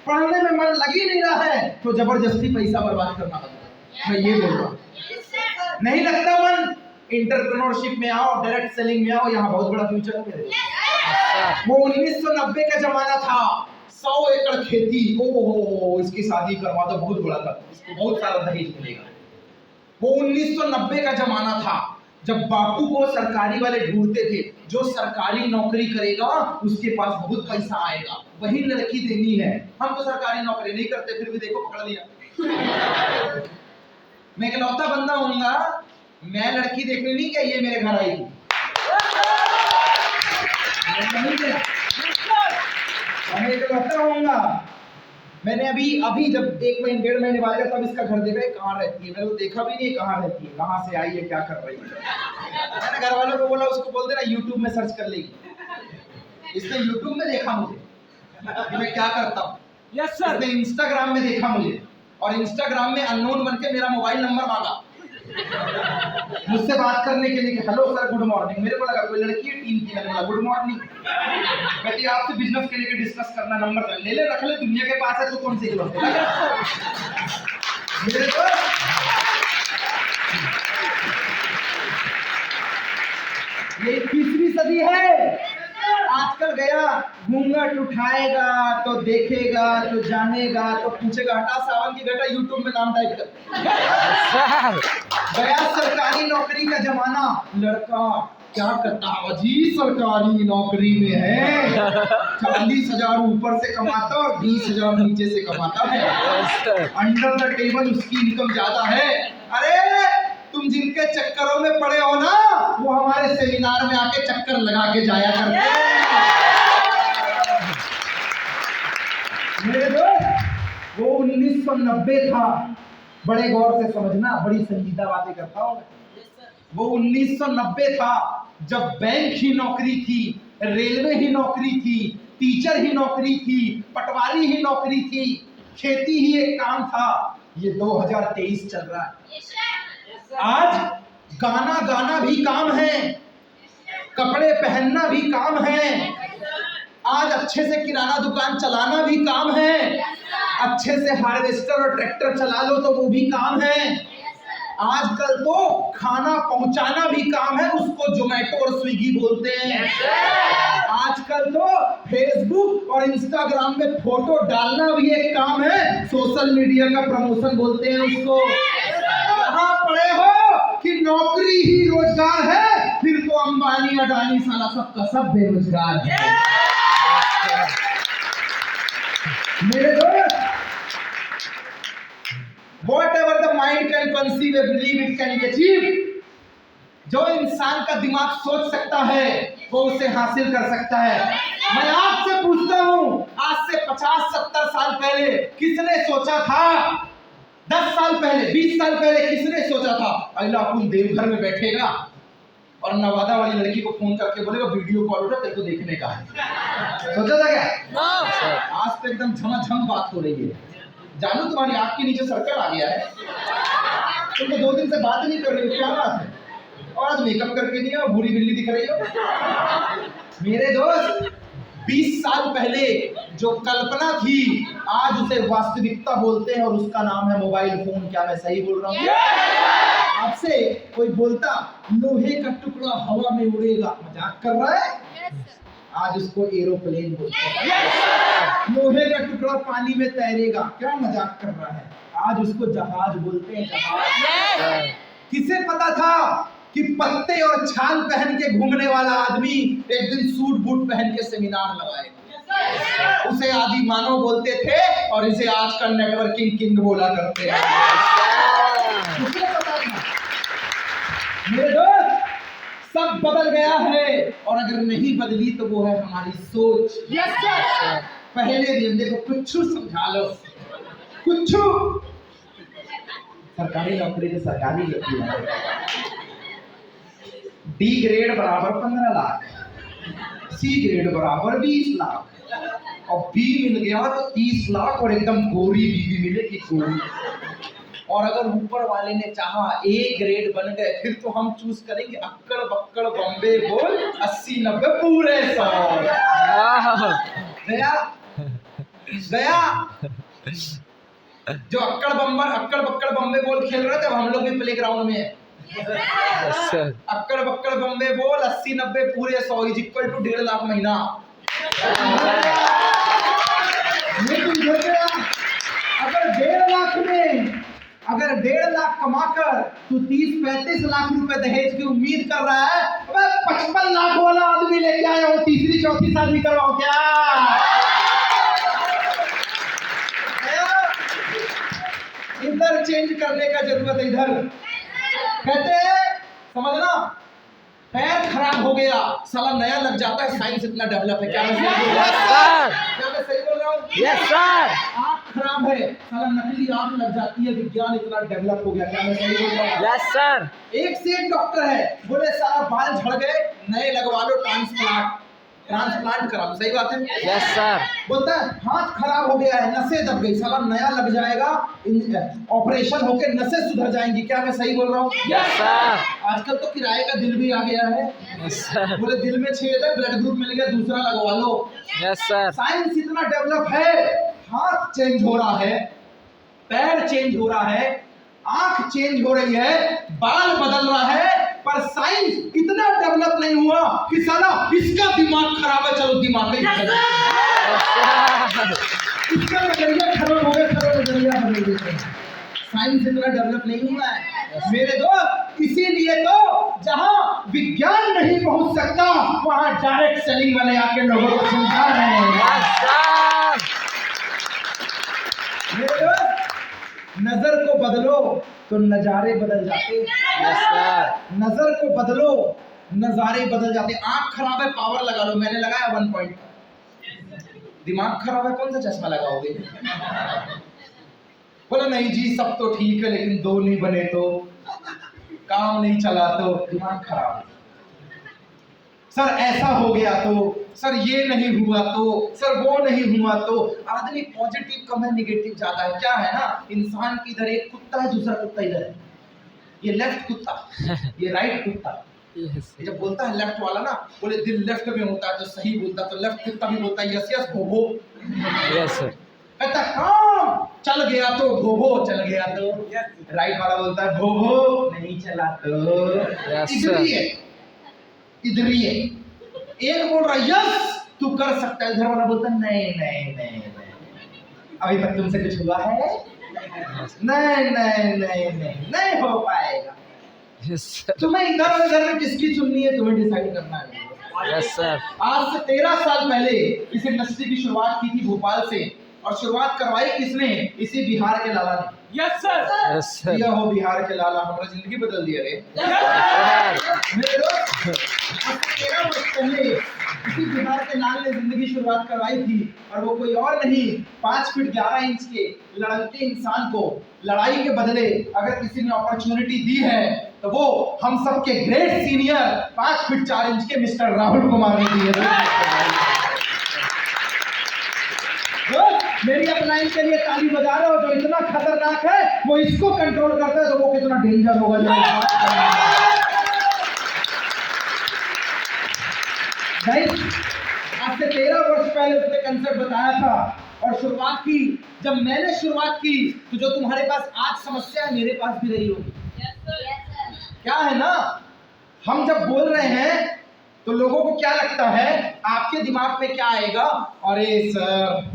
पढ़ने में मन लग ही नहीं रहा है, तो जबरदस्ती पैसा बर्बाद करना पड़ता है। मैं ये बोल रहा हूँ, नहीं लगता मन? एंटरप्रेन्योरशिप में आओ, डायरेक्ट सेलिंग में आओ, यहाँ बहुत बड़ा फ्यूचर है मेरे। वो 1990 का जमाना था, 100 एकड़ खेती, ओ इसकी शादी करवा दो, बहुत बड़ा था, इसको बहुत सारा दहेज मिलेगा। वो 1990 का जमाना था जब बापू को सरकारी वाले ढूंढते थे, जो सरकारी नौकरी करेगा उसके पास बहुत पैसा आएगा, वही लड़की देनी है। हम तो सरकारी नौकरी नहीं करते, फिर भी देखो पकड़ लिया। मैं इकलौता बंदा होऊंगा, मैं लड़की देखने नहीं गया, ये मेरे घर आई थी। मैं इकलौता होऊंगा। मैंने अभी जब 1 महीने 1.5 महीने बाद तब इसका घर देखा, कहाँ रहती है, मैंने तो देखा भी नहीं कहाँ रहती है, कहाँ से आई है, क्या कर रही है। मैंने घर वालों को बोला, उसको बोल देना यूट्यूब में सर्च कर लेगी। इसने यूट्यूब में देखा मुझे कि मैं क्या करता हूँ। Yes sir. इसने इंस्टाग्राम में देखा मुझे, और इंस्टाग्राम में अननोन बन के मेरा मोबाइल नंबर मांगा मुझसे बात करने के लिए। Hello sir, good morning. मेरे को लगा कोई लड़की है टीम की, मैंने बोला गुड मॉर्निंग। कहती आपसे बिजनेस के लिए डिस्कस करना, नंबर ले ले, रख ले, दुनिया के पास है तो कौन सी जरूरत है। मेरे को ये 21वीं सदी है। आजकल गया घूंघट उठाएगा तो देखेगा तो जानेगा तो पूछेगा, हटा सावन की घटा, यूट्यूब में नाम टाइप कर। गया सरकारी नौकरी का जमाना। लड़का क्या करता अजी, सरकारी नौकरी में है, 40,000 ऊपर से कमाता और 20,000 नीचे से कमाता है। अंडर द टेबल उसकी इनकम ज्यादा है। अरे तुम जिनके चक्करों में पड़े हो ना, वो हमारे सेमिनार में आके चक्कर लगा के जाया करते हैं। मेरे दोस्त, वो 1990 था। बड़े गौर से समझना, बड़ी संजीदा बातें करता हूँ। वो 1990 था जब बैंक ही नौकरी थी, रेलवे ही नौकरी थी, टीचर ही नौकरी थी, पटवारी ही नौकरी थी, खेती ही एक काम था। ये 2023 चल रहा है। आज गाना गाना भी काम है, कपड़े पहनना भी काम है, आज अच्छे से किराना दुकान चलाना भी काम है, अच्छे से हार्वेस्टर और ट्रैक्टर चला लो तो वो भी काम है। आजकल तो खाना पहुंचाना भी काम है, उसको जोमेटो और स्विगी बोलते हैं। आजकल तो फेसबुक और इंस्टाग्राम में फोटो डालना भी एक काम है, सोशल मीडिया का प्रमोशन बोलते हैं उसको। कहाँ पड़े हो कि नौकरी ही रोजगार है, फिर तो अंबानी अडानी साला सबका सब बेरोजगार है। मेरे दोस्त, whatever the mind can conceive, I believe it can be achieved। जो इंसान का दिमाग सोच सकता है वो उसे हासिल कर सकता है। मैं आपसे पूछता हूँ, आज से 50-70 साल पहले किसने सोचा था, 10 साल पहले, 20 साल पहले किसने सोचा था अगला अपन देवघर में बैठेगा, और नवादा वाली लड़की को फोन करके बोलेगा वीडियो कॉल उठा, तेरे को देखने का है। सोचा था क्या? सर आज तो एकदम झमाझम बात हो रही है। जानू तुम्हारी आँख के नीचे सर्कल आ गया है, तुम तो 2 दिन से बात ही नहीं कर रही हो, क्या बात है? और आज मेकअप करके नहीं हो, भूरी बिल्ली दिख रही हो। मेरे दोस्त 20 साल पहले जो कल्पना थी आज उसे वास्तविकता बोलते हैं और उसका नाम है मोबाइल फोन। क्या मैं सही बोल रहा हूँ? आपसे कोई बोलता लोहे का टुकड़ा हवा में उड़ेगा, मजाक कर रहा है? आज उसको एरोप्लेन बोलते हैं। लोहे का टुकड़ा पानी में तैरेगा, क्या मजाक कर रहा है? आज उसको जहाज बोलते हैं, जहाज। किसे पता था कि पत्ते और छाल पहन के घूमने वाला आदमी एक दिन सूट बूट पहन के सेमिनार लगाएगा? उसे आदि मानव बोलते थे और इसे आज का नेटवर्किंग किंग बोला करते हैं। किसे पता था? मेरे दोस्त सब बदल गया है और अगर नहीं बदली तो वो है हमारी सोच। पहले दिन देखो, कुछ समझा लो, कुछ सरकारी नौकरी तो सरकारी होती है। डी ग्रेड बराबर 15 लाख, सी ग्रेड बराबर 20 लाख और बी मिल गया तो 30 लाख और एकदम गोरी बीवी मिलेगी, गोरी। और अगर ऊपर वाले ने चाहा ए ग्रेड बन गए फिर तो हम चूज करेंगे अक्कड़ बक्कड़ बॉम्बे बोल 80-90 पूरे 100। गया गया जो अक्कड़ बक्कड़ बॉम्बे बोल खेल रहे थे, हम लोग भी प्ले ग्राउंड में है। अक्कड़ बक्कड़ बम्बे बोल 80-90 पूरे 100 इज इक्वल टू 1.5 लाख महीना। अगर 1.5 लाख कमाकर तू 30-35 लाख रुपए दहेज की उम्मीद कर रहा है, 55 लाख वाला आदमी लेके आया हो, तीसरी चौथी शादी करवाओ क्या? इधर चेंज करने का जरूरत है। इधर कहते हैं समझना, पैर खराब हो गया साला नया लग जाता है, साइंस इतना डेवलप है। क्या मैं सही बोल रहा हूँ? Yes sir. आँख खराब है साला नकली आँख लग जाती है, विज्ञान इतना डेवलप हो गया। क्या मैं सही बोल रहा हूँ? Yes sir. एक से एक डॉक्टर है, बोले सारा बाल झड़ गए नए लगवा लो, ट्रांसप्लांट करा लो। सही बात है? Yes sir. बोलता है हाथ खराब हो गया है, नसें दब गई, साला नया लग जाएगा, ऑपरेशन होके नसें सुधर जाएंगी। क्या मैं सही बोल रहा हूँ? Yes sir. आजकल तो किराए का दिल भी आ गया है। Yes sir. बोले दिल में छेद है, ब्लड ग्रुप मिल गया, दूसरा लगवा लो। Yes sir. साइंस इतना डेवलप है, हाथ चेंज हो रहा है, पैर चेंज हो रहा है, आंख चेंज हो रही है, बाल बदल रहा है, पर साइंस इतना डेवलप नहीं हुआ कि साला इसका दिमाग खराब है, चलो दिमाग ही बदल दो। इसका नजरिया खराब हो गया, चलो नजरिया बदल देते हैं। साइंस इतना डेवलप नहीं हुआ है मेरे दोस्त, इसीलिए तो जहां विज्ञान नहीं पहुंच सकता वहां डायरेक्ट सेलिंग वाले आके लोगों को समझा रहे हैं। मेरे दोस्त नजर को बदलो तो नजारे बदल जाते हैं। नजर को बदलो नजारे बदल जाते। आंख खराब है पावर लगा लो, मैंने लगाया 1 पॉइंट। दिमाग खराब है कौन सा चश्मा लगाओगे? बोला नहीं जी सब तो ठीक है लेकिन 2 नहीं बने तो, काम नहीं चला तो, दिमाग खराब है। सर ऐसा हो गया तो, सर ये नहीं हुआ तो, सर वो नहीं हुआ तो। आदमी पॉजिटिव कम है, निगेटिव ज्यादा है। क्या है ना, इंसान की इधर एक कुत्ता है, दूसरा कुत्ता इधर है। ये लेफ्ट कुत्ता, ये राइट कुत्ता। ये जब बोलता है लेफ्ट वाला ना, बोले दिल लेफ्ट में होता है तो सही बोलता, तो लेफ्ट कुत्ता भी बोलता है यस यस भोभो। Yes sir. कहता काम चल गया तो भोभो चल गया तो, राइट वाला बोलता है भोभो नहीं चला तो। इधर ही है, एक बोल रहा यस तू कर सकता है, इधर वाला बोलता है नहीं नहीं नहीं नहीं, अभी तक तुमसे कुछ हुआ है? नहीं नहीं नहीं नहीं नहीं हो पाएगा। तुम्हें इधर उधर में किसकी चुननी है, तुम्हें डिसाइड करना है। Yes sir. आज से 13 साल पहले इस इंडस्ट्री की शुरुआत की थी भोपाल से, और शुरुआत करवाई किसने? इसी बिहार के लाला ने। Yes sir. Yes sir. दिया हो बिहार के लाला, हमारा जिंदगी बदल दिया रे। मेरे दोस्त 13 वर्ष पहले इसी बिहार के लाल ने जिंदगी शुरुआत करवाई थी, और वो कोई और नहीं 5 फीट 11 इंच के लड़के इंसान को लड़ाई के बदले अगर किसी ने अपॉर्चुनिटी दी है तो वो हम सबके ग्रेट सीनियर 5 फीट 4 इंच के मिस्टर राहुल कुमार ने दिए थे। मेरी अपलाइन के लिए ताली बजा रहे हो, जो इतना खतरनाक है वो इसको कंट्रोल करता है, तो वो कितना डेंजर होगा। जो आज से 13 वर्ष पहले उसने कंसेप्ट बताया था और शुरुआत की। जब मैंने शुरुआत की तो जो तुम्हारे पास आज समस्या है मेरे पास भी रही होगी। क्या है ना, हम जब बोल रहे हैं तो लोगों को क्या लगता है, आपके दिमाग में क्या आएगा, अरे सर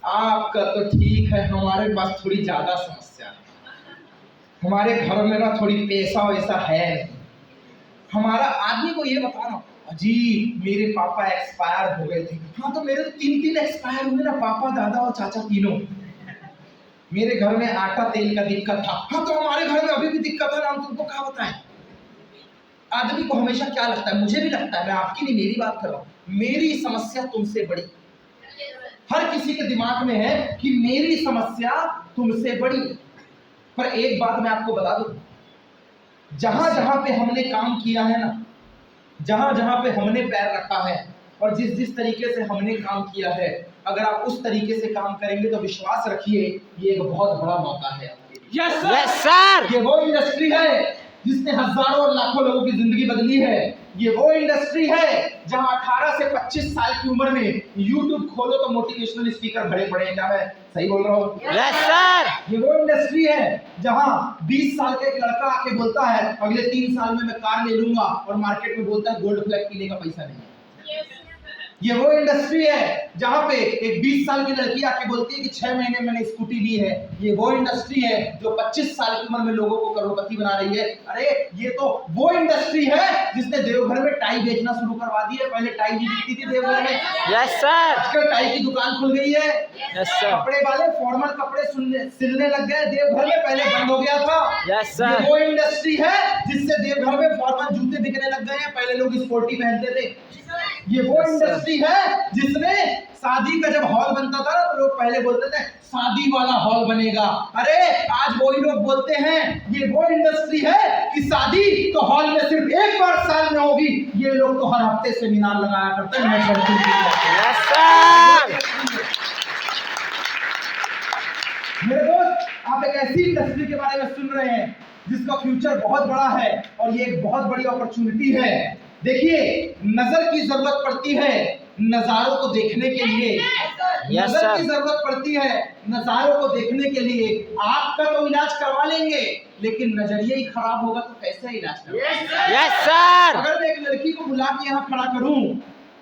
आपका तो ठीक है, हमारे पास थोड़ी ज्यादा समस्या है, हमारे घर में ना थोड़ी पैसा वैसा है नहीं। हमारा आदमी को ये बता रहा हूँ, जी मेरे पापा एक्सपायर हो गए थे। हाँ तो मेरे तो 3 एक्सपायर हुए ना, पापा दादा और चाचा तीनों। मेरे घर में आटा तेल का दिक्कत था। हाँ तो हमारे घर में अभी भी दिक्कत है ना, हम तुमको क्या बताएं। आदमी को हमेशा क्या लगता है, मुझे भी लगता है, मैं आपकी नहीं मेरी बात कर रहा हूँ, मेरी समस्या तुमसे बड़ी। हर किसी के दिमाग में है कि मेरी समस्या तुमसे बड़ी। पर एक बात मैं आपको बता दूं, जहां जहां पे हमने काम किया है ना, जहां जहां पे हमने पैर रखा है और जिस जिस तरीके से हमने काम किया है, अगर आप उस तरीके से काम करेंगे तो विश्वास रखिए ये एक बहुत बड़ा मौका है आपके लिए। Yes sir. ये वो इंडस्ट्री है जिसने हजारों और लाखों लोगों की जिंदगी बदली है। ये वो इंडस्ट्री है जहां 18 से 25 साल की उम्र में YouTube खोलो तो मोटिवेशनल स्पीकर भरे पड़े हैं। क्या मैं सही बोल रहा हूँ? Yes sir. ये वो इंडस्ट्री है जहां 20 साल का एक लड़का आके बोलता है अगले 3 साल में मैं कार ले लूंगा, और मार्केट में बोलता है गोल्ड फ्लैग पीने का पैसा नहीं है। ये वो इंडस्ट्री है जहां पे एक 20 साल की लड़की आके बोलती है कि 6 महीने मैंने स्कूटी ली है। ये वो इंडस्ट्री है जो 25 साल की उम्र में लोगों को करोड़पति बना रही है। अरे ये तो वो इंडस्ट्री है जिसने देवघर में टाई बेचना शुरू करवा दी है। पहले टाई नहीं बिकती थी देवघर में, यस सर। आजकल टाई की दुकान खुल गई है। Yes sir. कपड़े वाले फॉर्मल कपड़े सिलने लग गए देवघर में, पहले बंद हो गया था। Yes sir. ये वो इंडस्ट्री है जिससे देवघर में फॉर्मल जूते बिकने लग गए हैं, पहले लोग स्पोर्टी पहनते थे। ये वो इंडस्ट्री है जिसने शादी का जब हॉल बनता था तो लोग पहले बोलते थे शादी वाला हॉल बनेगा। अरे आज वही लोग बोलते हैं ये वो इंडस्ट्री है कि शादी तो हॉल में सिर्फ एक बार साल में होगी। ये लोग तो हर हफ्ते सेमिनार लगाया करते हैं। Yes sir. मेरे दोस्त, आप एक ऐसी इंडस्ट्री के बारे में सुन रहे हैं जिसका फ्यूचर बहुत बड़ा है और ये एक बहुत बड़ी अपॉर्चुनिटी है। देखिए, नजर की जरूरत पड़ती है नजारों को देखने के लिए। नजर की जरूरत पड़ती है नजारों को देखने के लिए। आपका तो इलाज करवा लेंगे, लेकिन नजरिया ही खराब होगा तो कैसे इलाज करवाएंगे? Yes sir. अगर मैं एक लड़की को बुला के यहाँ खड़ा करूं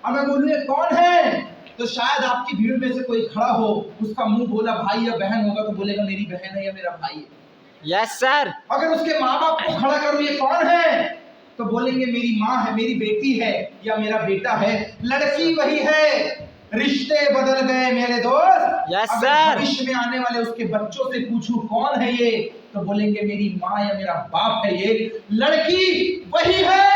और मैं बोलूं ये कौन है, तो शायद आपकी भीड़ में से कोई खड़ा हो, उसका मुंह बोला भाई या बहन होगा तो बोलेगा मेरी बहन है या मेरा भाई है। Yes sir. अगर उसके माँ बाप को खड़ा करूं ये कौन है, तो बोलेंगे मेरी माँ है, मेरी बेटी है या मेरा बेटा है। लड़की वही है, रिश्ते बदल गए मेरे दोस्त। यस अगर सर। भविष्य में आने वाले उसके बच्चों से पूछूं कौन है ये, तो बोलेंगे मेरी माँ या मेरा बाप है ये। लड़की वही है,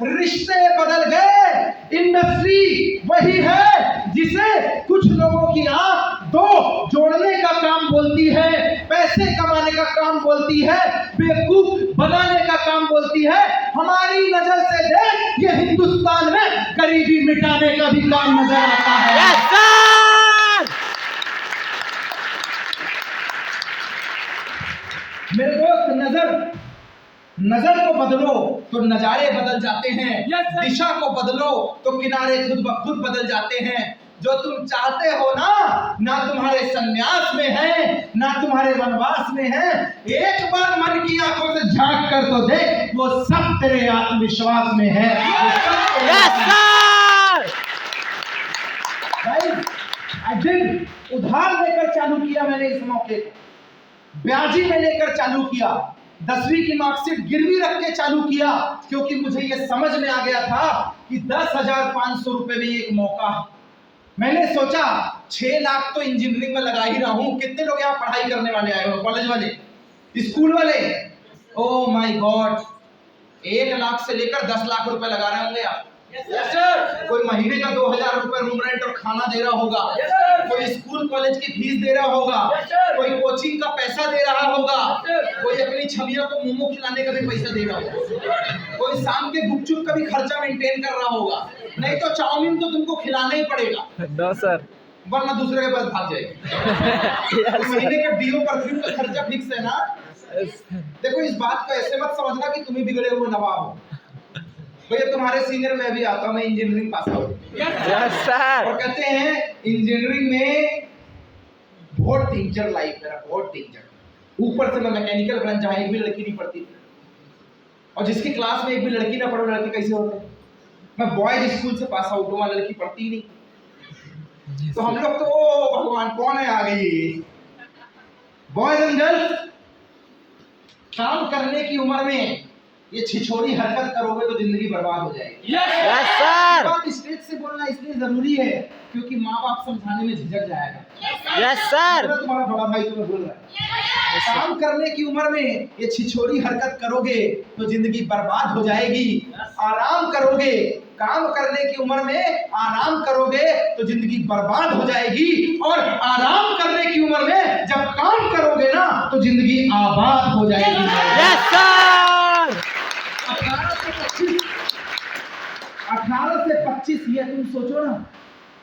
रिश्ते बदल गए। इंडस्ट्री वही है जिसे कुछ लोगों की आंख दो जोड़ने का काम बोलती है, पैसे कमाने का काम बोलती है, बेवकूफ बनाने का काम बोलती है। हमारी नजर से देख, ये हिंदुस्तान में गरीबी मिटाने का भी काम नजर आता है। Yes sir. मेरे दोस्त, नजर को बदलो तो नजारे बदल जाते हैं। दिशा को बदलो तो किनारे खुद ब खुद बदल जाते हैं। जो तुम चाहते हो ना तुम्हारे संन्यास में है, ना तुम्हारे वनवास में है। एक बार मन की आंखों से झांक कर तो देख, वो सब तेरे आत्मविश्वास में है। Yes sir. उधार लेकर चालू किया मैंने इस मौके को, ब्याजी में लेकर चालू किया, 10वीं की मार्कशीट गिरवी रख के चालू किया, क्योंकि मुझे ये समझ में आ गया था कि 10,500 रुपए में एक मौका है। मैंने सोचा 6 लाख तो इंजीनियरिंग में लगा ही रहा हूं। कितने लोग यहाँ पढ़ाई करने वाले आए हो? कॉलेज वाले, स्कूल वाले? ओ माय गॉड, 1 लाख से लेकर 10 लाख रुपए लगा रहे होंगे आप। कोई महीने का 2000 रुपए रूम रेंट और खाना दे रहा होगा, कोई स्कूल कॉलेज की फीस दे रहा होगा, कोई कोचिंग का पैसा दे रहा होगा, कोई अपनी छवियों को मोमो खिलाने का भी पैसा दे रहा होगा, कोई शाम के गुपचुप का भी खर्चा मेंटेन कर रहा होगा। नहीं तो चाउमीन तो तुमको खिलाना ही पड़ेगा, नो सर, वरना दूसरे के पास भाग जाएगी। तो महीने का डीओ परफ्यूम का खर्चा फिक्स है ना। देखो इस बात को ऐसे मत समझना कि तुम ही बिगड़े हुए नवाब हो। भैया तुम्हारे सीनियर में भी आता हूँ, मैं engineering pass out. Yes sir. और कहते हैं इंजीनियरिंग में बहुत डेंजर लाइफ है, बहुत डेंजर। ऊपर से मैं मैकेनिकल ब्रांच जहाँ एक भी लड़की नहीं पढ़ती थी, और जिसकी क्लास में एक भी लड़की ना पढ़ो, लड़के कैसे होते हैं। मैं बॉयज स्कूल से पास आउट हुआ, लड़की पढ़ती ही नहीं। तो हम लोग तो ओ भगवान कौन है आ गई। बॉयज एंड गर्ल्स, काम करने की उम्र में ये छिछोरी हरकत करोगे तो जिंदगी बर्बाद हो जाएगी। Yes sir. बात स्टेज से बोलना इसलिए जरूरी है क्योंकि माँ बाप समझाने में झिझक जाएगा। Yes sir. तुम्हारा बड़ा भाई तुम्हें बोल रहा है, काम करने की उम्र में ये छिछोरी हरकत करोगे तो जिंदगी बर्बाद हो जाएगी। आराम करोगे, काम करने की उम्र में आराम करोगे तो जिंदगी बर्बाद हो जाएगी, और आराम करने की उम्र में जब काम करोगे ना तो जिंदगी आबाद हो जाएगी। Yes sir. 18 से 25 ये तुम सोचो ना,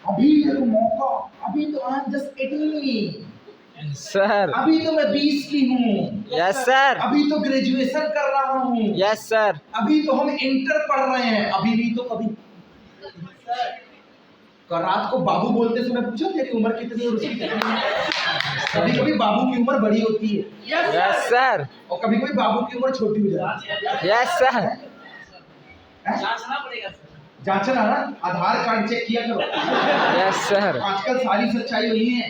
अभी है तो मौका, अभी तो आई एम जस्ट 18 सर। अभी तो मैं 20 की हूँ। Yes sir. अभी तो ग्रेजुएशन कर रहा हूँ। Yes sir. अभी तो हम इंटर पढ़ रहे हैं, अभी नहीं तो कभी। रात को बाबू बोलते समय पूछो तेरी उम्र कितनी है और उसकी कितनी है। कभी कभी बाबू की उम्र बड़ी होती है, यस सर। और कभी कभी बाबू की उम्र छोटी हो जाती है। Yes sir. जांचना पड़ेगा सर। जांचना ना, आधार कार्ड चेक किया करो। Yes sir. आजकल सारी सच्चाई वही है।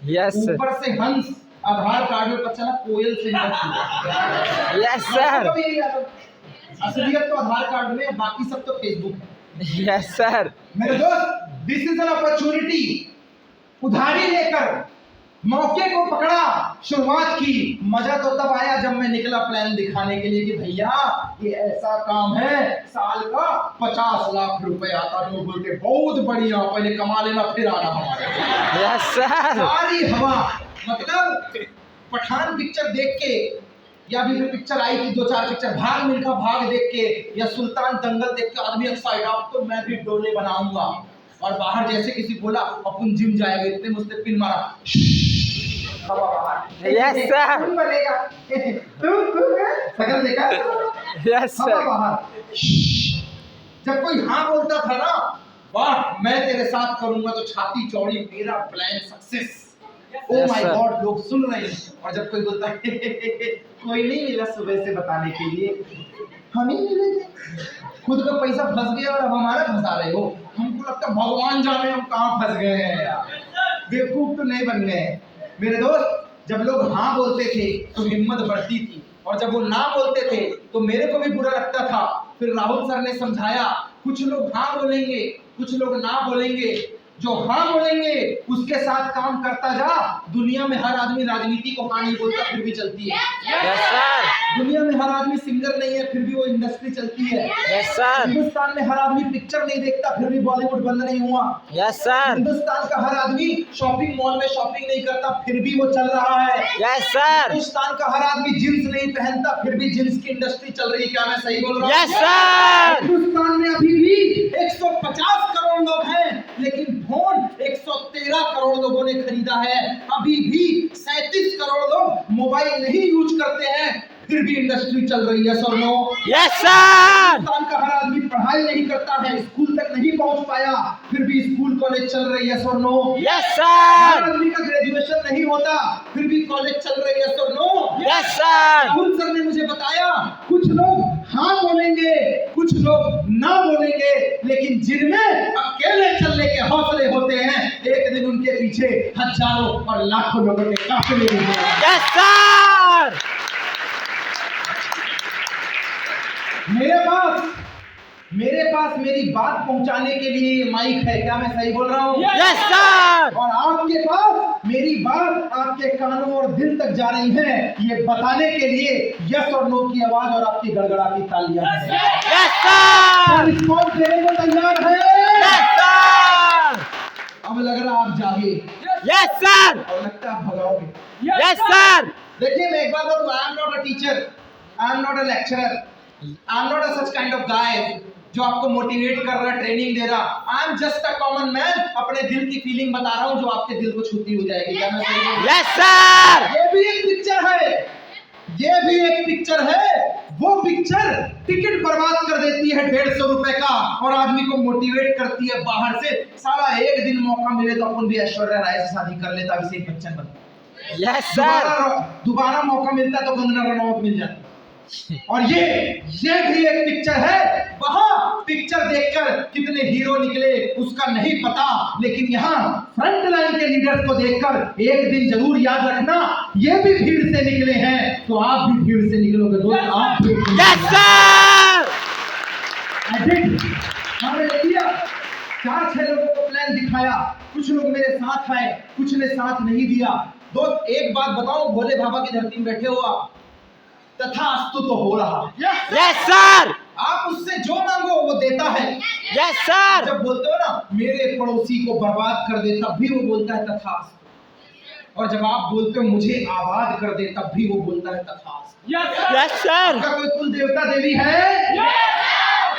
Yes sir. ऊपर से हंस, आधार कार्ड में पता चला कोयल से निकल। Yes sir. असलियत तो आधार कार्ड में, बाकी सब तो फेसबुक है। Yes sir. मेरे दोस्त, दिस इज एन अपॉर्चुनिटी। उधारी लेकर मौके को पकड़ा, शुरुआत की। मजा तो तब आया जब मैं निकला प्लान दिखाने के लिए कि भैया ये ऐसा काम है, साल का 50 लाख रुपए आता। लोग बोलते बहुत बढ़िया, पहले कमा लेना फिर आना हमारे। Yes sir. सारी हवा, मतलब पठान पिक्चर देख के, या भी पिक्चर आई थी 2-4 पिक्चर, भाग मिल्खा भाग देख के, या सुल्तान दंगल देख के आदमी एक्साइट, अब तो मैं भी डोले बनाऊंगा। और बाहर जैसे किसी बोला अपन जिम जाएगा, इतने मुझसे पिन मारा, हवा बाहर। Yes sir. कौन बनेगा? शकल देखा? यस हवा सर। बाहर। जब कोई हाँ बोलता था ना, वाह मैं तेरे साथ करूंगा, तो छाती चौड़ी, मेरा plan success. Oh my God, लोग सुन रहे हैं। और जब कोई बोलता है कोई नहीं मिला सुबह से बताने के लिए, हम ही मिलेंगे। खुद का पैसा फंस गया और अब हमारा फंसा रहे हो। हमको लगता है भगवान जाने हम कहाँ फंस गए हैं यार, बेवकूफ तो नहीं बन गए। मेरे दोस्त, जब लोग हाँ बोलते थे तो हिम्मत बढ़ती थी, और जब वो ना बोलते थे तो मेरे को भी बुरा लगता था। फिर राहुल सर ने समझाया, कुछ लोग हाँ बोलेंगे, कुछ लोग ना बोलेंगे। जो हाँ बोलेंगे उसके साथ काम करता जा। दुनिया में हर आदमी राजनीति को हाँ नहीं बोलता फिर भी चलती है। Yes sir. दुनिया में हर आदमी सिंगर नहीं है फिर भी वो इंडस्ट्री चलती है। Yes sir. हिंदुस्तान में हर आदमी पिक्चर नहीं देखता फिर भी बॉलीवुड बंद नहीं हुआ। Yes sir. हिंदुस्तान का हर आदमी शॉपिंग मॉल में शॉपिंग नहीं करता फिर भी वो चल रहा है। Yes sir. हिंदुस्तान का हर आदमी जींस नहीं पहनता फिर भी जींस की इंडस्ट्री चल रही है। क्या मैं सही बोल रहा हूँ? Yes sir. हिंदुस्तान में अभी भी 150 करोड़ लोग हैं, लेकिन फोन 113 करोड़ लोगों ने खरीदा है। अभी भी 37 करोड़ लोग मोबाइल नहीं यूज करते हैं, फिर भी इंडस्ट्री चल रही है। Sir no? Yes sir. Hindustan का हर आदमी पढ़ाई नहीं करता है, स्कूल तक नहीं पहुंच पाया, फिर भी स्कूल कॉलेज चल रही है। Sir no? यस हर सर। आदमी का ग्रेजुएशन नहीं होता, फिर भी कॉलेज चल रही है। Sir no? Yes sir. Rahul sir ने मुझे बताया, कुछ लोग हाँ बोलेंगे, कुछ लोग ना बोलेंगे, लेकिन जिनमें अकेले चलने के हौसले होते हैं, एक दिन उनके पीछे हजारों और लाखों लोगों के काफिले होंगे। Yes sir. मेरे पास मेरे पास मेरी बात पहुंचाने के लिए ये माइक है, क्या मैं सही बोल रहा हूँ? Yes sir. और आपके पास मेरी बात आपके कानों और दिल तक जा रही है, ये बताने के लिए यस और नो की आवाज और आपकी गड़गड़ाती तालियां हैं। Yes sir. रिस्पॉन्स देने को तैयार है? Yes sir. अब लग रहा आप जागे यस सर। और लगता है आप भगाओगे। Yes sir. देखिए मैं एक बात बोलूं, I am not a teacher, I am not a lecturer, I am not a such kind of guy जो आपको मोटिवेट कर रहा, ट्रेनिंग दे रहा। आई am just a common man, अपने दिल की फीलिंग बता रहा हूं जो आपके दिल को छूती हो जाएगी। क्या मैं सही बोल रहा हूं? Yes sir. ये भी एक पिक्चर है, ये भी एक पिक्चर है। वो पिक्चर टिकट बर्बाद कर देती है 150 रुपए का और आदमी को मोटिवेट करती है बाहर से। साला एक दिन मौका मिले तो अपन भी ऐश्वर्या राय से शादी कर लेता, अभिषेक बच्चन बनता। Yes sir. दोबारा मौका मिलता तो कंगना रनौत मिल जाती। और ये भी एक पिक्चर है। वहां पिक्चर देखकर कितने हीरो निकले उसका नहीं पता, लेकिन यहाँ फ्रंट लाइन के लीडर्स को देखकर एक दिन जरूर याद रखना, ये भी भीड़ से निकले हैं तो आप भी भीड़ से निकलोगे दोस्त। आप भी यस सर। हमने लिया 4-6 लोगों को प्लान दिखाया, कुछ लोग मेरे साथ आए, कुछ ने साथ नहीं दिया। दोस्त एक बात बताओ, भोले बाबा की धरती में बैठे हो आप, तथास्तु तो हो रहा। Yes sir. आप उससे जो मांगो वो देता है। Yes sir. जब बोलते हो ना मेरे पड़ोसी को बर्बाद कर दे, तब भी वो बोलता है तथास्तु। और जब आप बोलते हो मुझे आबाद कर दे, तब भी वो बोलता है तथास्तु। Yes sir. आपका कोई कुल देवता देवी है?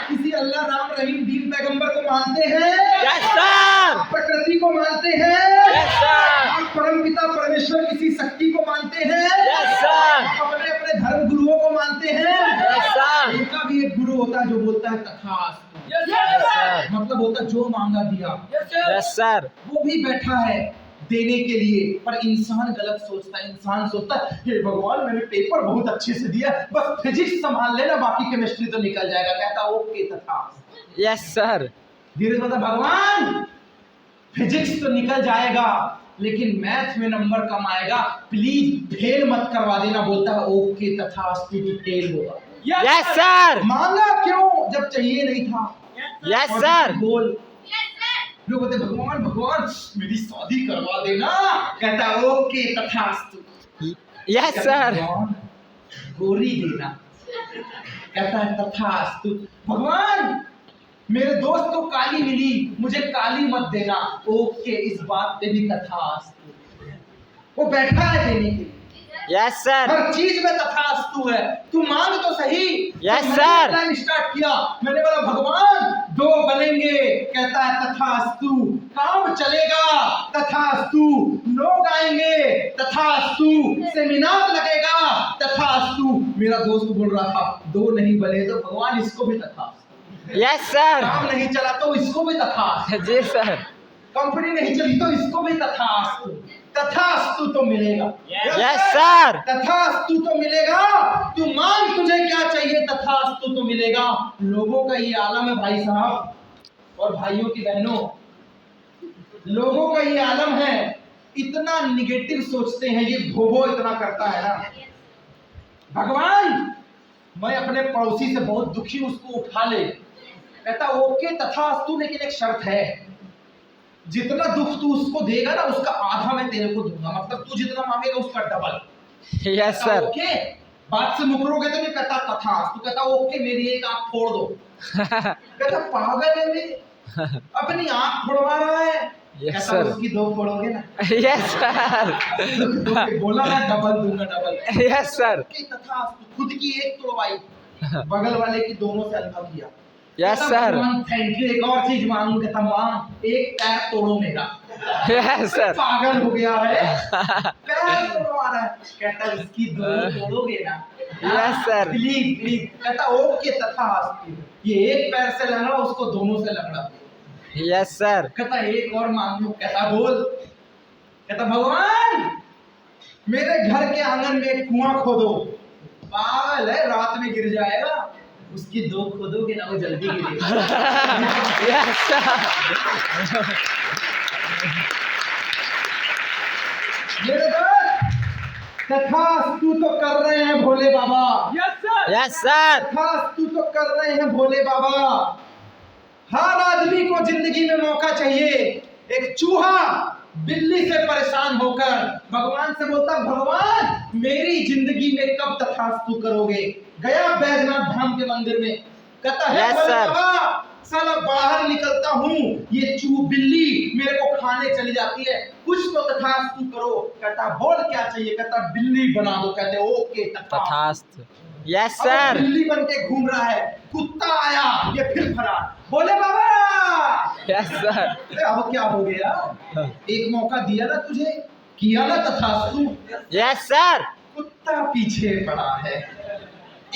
किसी अल्लाह राम रहीम दीन पैगंबर को मानते हैं? Yes sir. आप प्रकृति को मानते हैं? Yes sir. आप परमपिता परमेश्वर किसी शक्ति को मानते हैं? Yes sir. आप अपने अपने धर्म गुरुओं को मानते हैं? Yes sir. उनका भी एक गुरु होता है जो बोलता है तथास्तु। Yes sir. मतलब होता है जो मांगा दिया। Yes sir. वो भी बैठा है देने के लिए, पर इंसान गलत सोचता है। इंसान सोचता है हे भगवान मैंने पेपर बहुत अच्छे से दिया, बस फिजिक्स संभाल लेना, बाकी केमिस्ट्री तो निकल जाएगा। कहता ओके तथास्तु। Yes sir. धीरे से भगवान फिजिक्स तो निकल जाएगा लेकिन मैथ में नंबर कम आएगा, प्लीज फेल मत करवा देना। बोलता है ओके तथास्तु, तू फेल होगा। Yes sir. मांगा क्यों जब चाहिए नहीं था? यस और सर। बोल लोग बोलते भगवान भगवान मेरी शादी करवा देना, कहता ओके तथास्तु। Yes sir. भगवान गोरी देना, कहता है तथास्तु। भगवान मेरे दोस्त को काली मिली, मुझे काली मत देना, ओके इस बात पे भी तथास्तु। वो बैठा है देने के लिए। Yes sir. हर चीज में तथास्तु है। तू मांग तो सही। यस तो सर। प्लान स्टार्ट किया, मैंने बोला भगवान 2 बनेंगे, कहता है तथास्तु। काम चलेगा, तथास्तु। लोग आएंगे, तथास्तु। सेमिनार लगेगा, तथास्तु। मेरा दोस्त बोल रहा था 2 नहीं बने तो भगवान इसको भी तथास्तु। Yes sir. काम नहीं चला तो इसको भी तथास्तु। जी सर। कंपनी नहीं चली तो इसको भी तथास्तु। तथास्तु तो मिलेगा। Yes sir. तथास्तु तो मिलेगा। तू मांग तुझे क्या चाहिए, तथास्तु तो मिलेगा। लोगों का ये आलम है भाई साहब और भाइयों की बहनों, लोगों का ये आलम है, इतना निगेटिव सोचते हैं, ये भोगो इतना करता है ना। भगवान मैं अपने पड़ोसी से बहुत दुखी, उसको उठा ले, कहता ओके तथास्तु, लेकिन एक शर्त है, जितना दुख तू उसको देगा ना उसका आधा मैं तेरे को दूंगा, मतलब तू जितना मांगेगा उसका डबल। Yes sir. ओके बात से मुकरोगे तो नहीं, कहता तथास्तु। कहता ओके मेरी एक आंख फोड़ दो। कहता पागल है मैं, अपनी आंख फोड़वा रहा है। यस कहता सर। उसकी 2 फोड़ोगे ना? Yes sir. बोला मैं डबल दूंगा, डबल। Yes sir. तथास्तु, खुद की 1 तोड़वाई, बगल वाले की दोनों से अलग किया। Yes sir. थैंक यू, एक और चीज मांगू, कहता मांग 1 पैर तोड़ो मेरा। Yes sir. पागल हो गया है, पैर तोड़वा रहा है। कहता इसकी 2 तोड़ोगे ना? Yes sir. Please please. कहता ओके तथास्तु। ये 1 पैर से लंगड़ा, उसको दोनों से लंगड़ा। Yes sir. कहता एक और मांगू। कहता बोल। कहता भगवान मेरे घर के आंगन में एक कुआं खोदो। पागल है, रात में गिर जाएगा, उसकी 2 खोदोगे ना वो जल्दी गिरेगा। Yes sir. मेरे दोस्त तथास्तु तो कर रहे हैं भोले बाबा। Yes sir. तथास्तु तो कर रहे हैं भोले बाबा। हर आदमी को जिंदगी में मौका चाहिए। एक चूहा बिल्ली से परेशान होकर भगवान से बोलता, भगवान मेरी जिंदगी में कब तथास्तु करोगे। गया बैजनाथ धाम के मंदिर में, कहता है Yes, sir. बाबा साला बाहर निकलता हूँ, ये बिल्ली मेरे को खाने चली जाती है, कुछ तो तथास्तु करो। कहता बोल क्या चाहिए। कहता बिल्ली बना दो। कहते ओके तथास्तु। यस अब सर। बिल्ली बन के घूम रहा है, कुत्ता आया, ये फिर फरार। बोले बाबा यस सर। अब क्या हो गया, एक मौका दिया ना तुझे, किया ना तथास्तु। Yes sir. कुत्ता पीछे पड़ा है,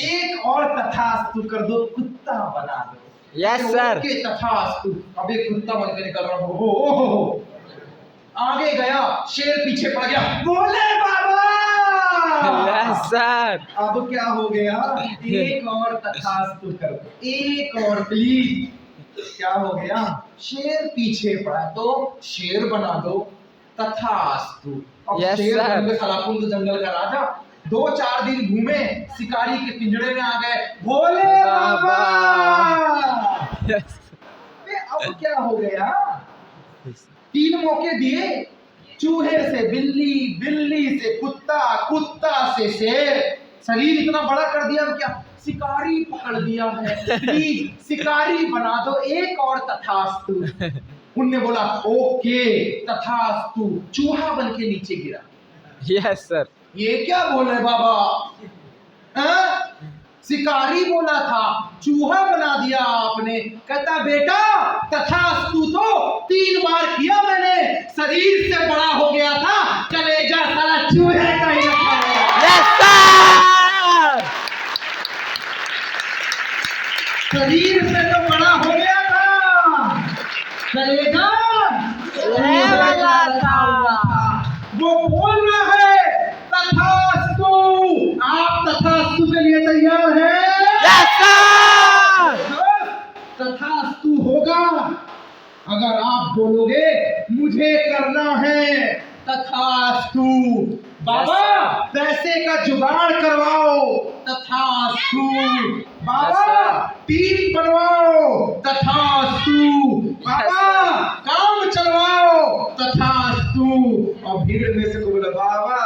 एक और तथास्तु कर दो, कुत्ता बना दो। Yes sir. ओके तथास्तु। अब एक कुत्ता बन के निकल रहा हो, आगे गया, शेर पीछे पड़ गया। बोले बाबा यस सर। अब क्या हो गया, एक और तथास्तु कर दो, एक और प्लीज। क्या हो गया, शेर पीछे पड़ा तो शेर बना दो, तथास्तु। अब Yes, शेर sir. बन के सलाकुंड जंगल का राजा 2-4 दिन घूमे, शिकारी के पिंजरे में आ गए। भोले बाबा यस। अब क्या हो गया, 3 मौके दिए, चूहे से बिल्ली, बिल्ली से कुत्ता, कुत्ता से शेर, शरीर इतना बड़ा कर दिया। अब क्या, शिकारी पकड़ दिया है, प्लीज शिकारी बना दो, एक और तथास्तु। उनने बोला ओके तथास्तु, चूहा बन के नीचे गिरा। Yes sir. ये क्या बोले बाबा, शिकारी बोला था, चूहा बना दिया आपने। कहता बेटा तथास्तु तो 3 बार किया मैंने, शरीर से बड़ा हो गया था, कलेजा साला चूहे का ही रखा है। Yes sir. शरीर से तो बड़ा हो गया था, कलेजा वाला था। वो बोल रहा है तथास्तु। आप तथास्तु के लिए तैयार हैं? Yes sir. तथास्तु होगा अगर आप बोलोगे मुझे करना है तथास्तु। बाबा Yes, पैसे का जुगाड़ करवाओ, तथास्तु। बाबा Yes, टीम बनवाओ, तथास्तु। बाबा काम चलवाओ, तथास्तु। और भीड़ में से कोई बोला बाबा,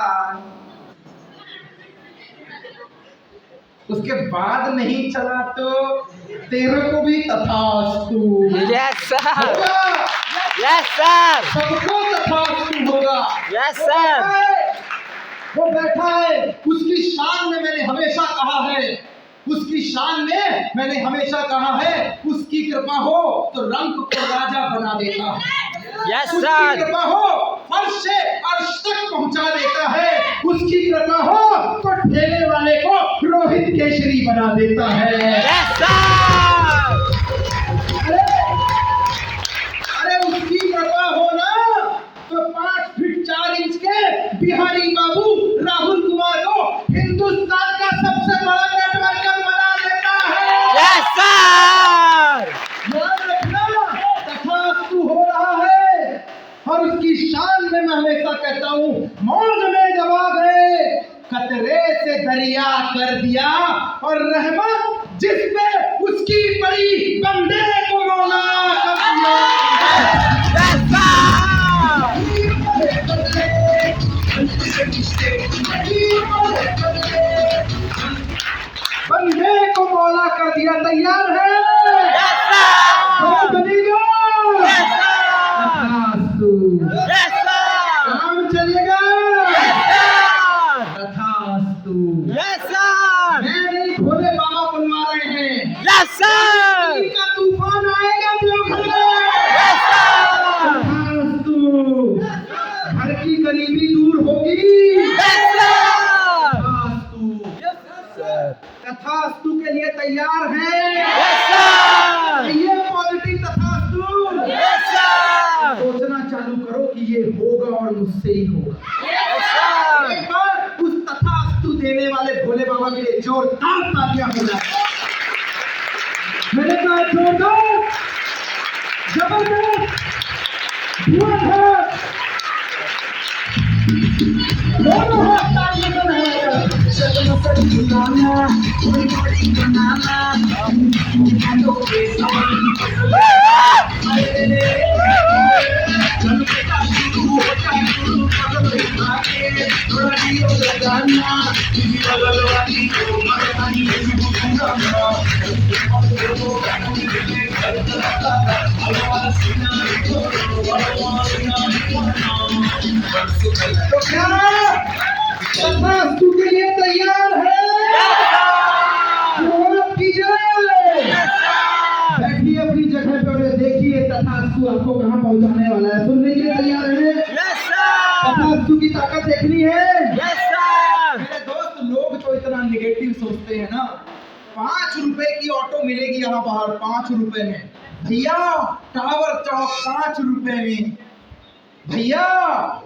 उसके बाद नहीं चला तो तेरे को भी तथास्तु। Yes sir. होगा, यस सर। सबको तथास्तु होगा। Yes sir. वो बैठा है, उसकी शान में मैंने हमेशा कहा है, उसकी शान में मैंने हमेशा कहा है, उसकी कृपा हो तो रंग को राजा बना देता है। यस उसकी सर। कृपा हो फर्श से अर्श तक पहुंचा देता है। उसकी कृपा हो तो ठेले वाले को रोहित केसरी बना देता है। Yes sir. अरे उसकी कृपा हो ना तो 5 फीट 4 इंच के बिहारी बाबू राहुल कुमार को हिंदुस्तान का सबसे बड़ा नेटवर्कर बना देता है। Yes sir. याद रखना तथास्तु हो रहा है। और उसकी शान में मैं हमेशा कहता हूँ, मौज में जब आ गए खतरे से दरिया कर दिया, और रहमत जिसपे उसकी पड़ी बंदे को मौला कर दिया। Yes sir. बंदे को मौला कर दिया। तैयार है? Yes sir. बनेगा यस सर। तथास्तु। Yes sir. काम चलेगा यस सर। तथास्तु। Yes sir. नहीं, भोले बाबा बुलवा रहे हैं। Yes sir. इनका तूफान आएगा देवघर में। Yes sir. तथास्तु। घर की गरीबी दूर होगी। Yes sir. तथास्तु। तथास्तु के लिए तैयार हैं? Yes sir. ये पॉलिटिक्स तथास्तु। Yes sir. सोचना चालू करो कि ये होगा और मुझसे ही होगा। Yes sir. एक बार उस तथास्तु देने वाले भोले बाबा के लिए जोरदार तालियां हो जाए। मेरे साथ जोरदार जबरदस्त धुआंधार दोनों हाथ तालियों से तो क्या तथास्तु के लिए तैयार है? जोर कीजिए। बैठिए अपनी जगह पे और देखिए तथास्तु आपको कहाँ पहुँचाने वाला है। सुनने के लिए तैयार है? यस सर तथास्तु की ताकत देखनी है? यस सर मेरे दोस्त, लोग जो इतना निगेटिव सोचते हैं ना, 5 रुपए की ऑटो मिलेगी यहाँ बाहर, 5 रुपए में। भैया टावर चौक 5 रुपए में, भैया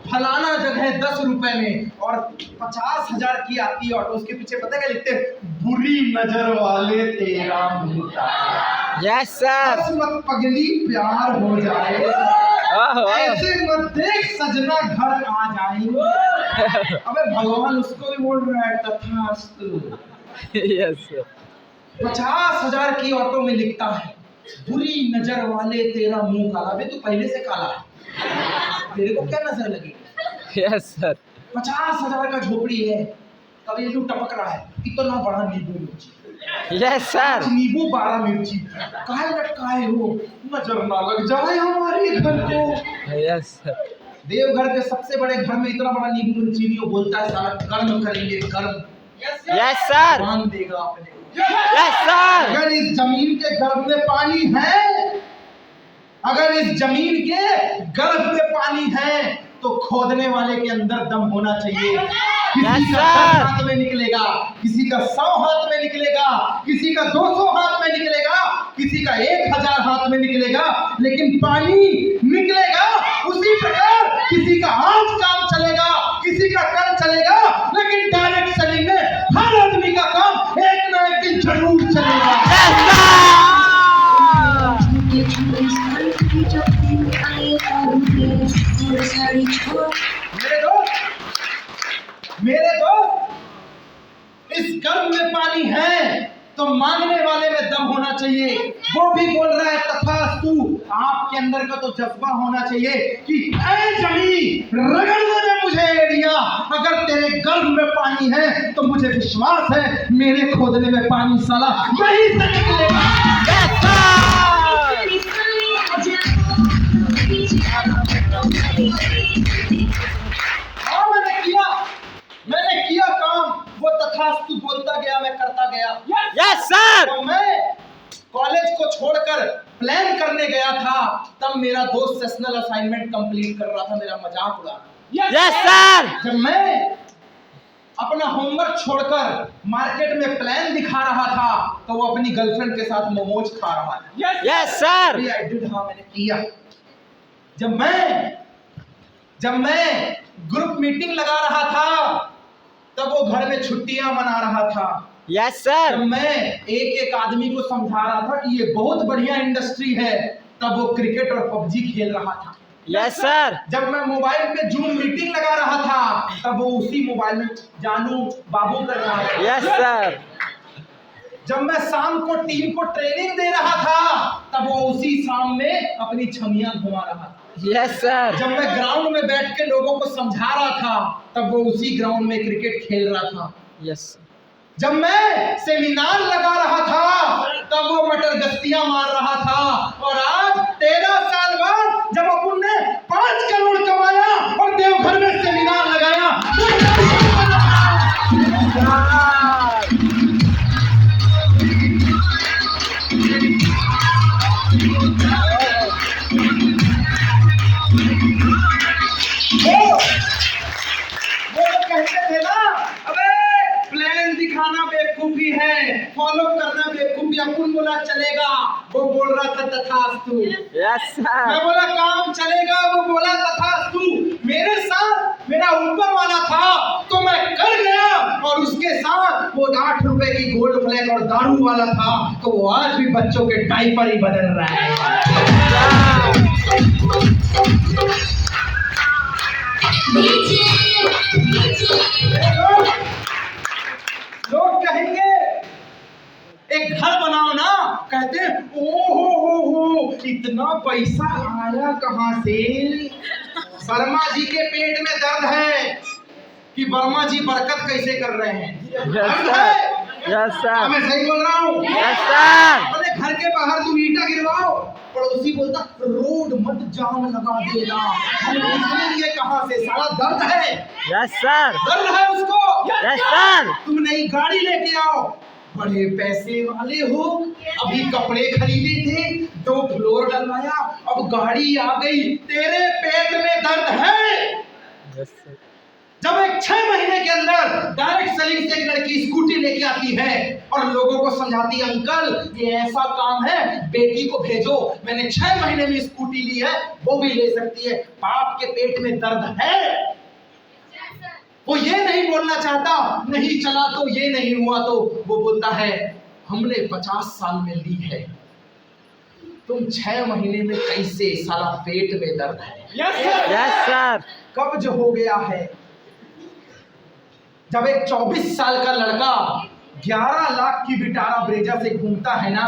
फलाना जगह 10 रुपए में, और 50,000 की आती है ऑटो। उसके पीछे पता क्या लिखते हैं? बुरी नजर वाले तेरा मुंह। यस सर बस मत पगली प्यार हो जाए, ऐसे मत देख सजना घर आ जाएंगे। अबे भगवान उसको भी बोल रहा है तथास्तु। यस सर 50,000 की ऑटो में लिखता है बुरी नजर वाले तेरा मुंह काला। बे तू पहले से काला है, तेरे को क्या नजर लगी? यस सर 50,000 का झोपड़ी है, कभी तू टपक रहा है, इतना बड़ा नींबू मिर्ची, यस सर नींबू 12 मिर्ची, काहे लटकाए हो? नजर ना लग जाए हमारे घर को। यस सर देवघर के सबसे बड़े घर में इतना बड़ा नींबू मिर्ची नहीं, वो बोलता है सारा कर्म करेंगे कर्म। यस सर मान देगा आपने। यस सर अगर इस जमीन के गर्भ में पानी है, अगर इस जमीन के गर्भ में पानी है, तो खोदने वाले के अंदर दम होना चाहिए। किसी का 10 हाथ में निकलेगा, किसी का 100 हाथ में निकलेगा, किसी का 200 हाथ में निकलेगा, किसी का 1000 हाथ में निकलेगा, लेकिन पानी निकलेगा। उसी प्रकार किसी का आज काम चलेगा, किसी का कल चलेगा, लेकिन डायरेक्ट सेलिंग में हर आदमी का काम एक ना एक दिन जरूर चलेगा। मेरे दोस्त, इस गर्भ में पानी है तो मांगने वाले में दम होना चाहिए। वो भी बोल रहा है तथास्तु। आपके अंदर का तो जज्बा होना चाहिए कि ऐ जमीन रगड़ दे मुझे एरिया। अगर तेरे गर्भ में पानी है तो मुझे विश्वास है मेरे खोदने में पानी साला वहीं से निकलेगा। मैंने किया काम, वो तथास्तु बोलता गया, मैं करता गया। यस सर तो मैं कॉलेज को छोड़कर प्लान करने गया था, तब मेरा दोस्त सेशनल असाइनमेंट कंप्लीट कर रहा था, मेरा मजाक उड़ा। यस सर जब मैं अपना होमवर्क छोड़कर मार्केट में प्लान दिखा रहा था, तो वो अपनी गर्लफ्रेंड के साथ मोमोज खा रहा था। यस सर आई डिड, हाँ मैंने किया। जब मैं ग्रुप मीटिंग लगा रहा था, तब वो घर में छुट्टियां मना रहा था। यस सर जब मैं एक आदमी को समझा रहा था कि ये बहुत बढ़िया इंडस्ट्री है, तब वो क्रिकेट और पबजी खेल रहा था। यस सर जब मैं मोबाइल पे जूम मीटिंग लगा रहा था, तब वो उसी मोबाइल में जानू बाबू कर रहा था। यस सर जब मैं शाम को टीम को ट्रेनिंग दे रहा था, तब वो उसी शाम में अपनी छमियां घुमा रहा था। यस सर जब मैं ग्राउंड में बैठ के लोगों को समझा रहा था, तब वो उसी ग्राउंड में क्रिकेट खेल रहा था। यस जब मैं सेमिनार लगा रहा था, तब वो मटर गश्तियां मार रहा था। और आज 13 साल बाद जब अपन ने 5 करोड़ कमाया और देवघर में सेमिनार लगाया, वो कहते थे ना, अबे प्लान दिखाना बेवकूफी है, फॉलो करना बेवकूफी। अपन बोला चलेगा, वो बोल रहा था तथास्तु। यस सर मैं बोला काम चलेगा, वो बोला तथास्तु। मेरे साथ मेरा ऊपर वाला था तो मैं कर गया, और उसके साथ वो 8 रुपए की गोल्ड फ्लैग और दारू वाला था, तो वो आज भी बच्चों के डायपर ही बदल रहा है। लोग इतना पैसा आया कहाँ से? वर्मा जी के पेट में दर्द है कि वर्मा जी बरकत कैसे कर रहे हैं? यस दर्द सर, है? यस सर, मैं सही बोल रहा हूँ? यस सर, अपने घर के बाहर तुम ईंटा गिरवाओ, पड़ोसी बोलता रोड मत जाम लगा देना। हम निकलेंगे कहाँ से? सारा दर्द है, यस सर, दर्द है उसको। यस सर, तुम नई गाड़ी लेके आओ, बड़े पैसे वाले हो, अभी कपड़े खरीदे थे, 2 फ्लोर डलवाया, अब गाड़ी आ गई, तेरे पेट में दर्द है। यस सर, जब एक 6 महीने के अंदर डायरेक्ट सेलिंग से एक लड़की स्कूटी लेके आती है और लोगों को समझाती है, अंकल ये ऐसा काम है, बेटी को भेजो, मैंने 6 महीने में स्कूटी ली है, वो भी ले सकती है। बाप के पेट में दर्द है। वो ये नहीं बोलना चाहता, नहीं चला तो, ये नहीं हुआ तो, वो बोलता है हमने 50 साल में ली है, तुम 6 महीने में कैसे? साला पेट में दर्द है। यस सर, कब्ज हो गया है। जब एक 24 साल का लड़का 11 लाख की विटारा ब्रेजा से घूमता है ना,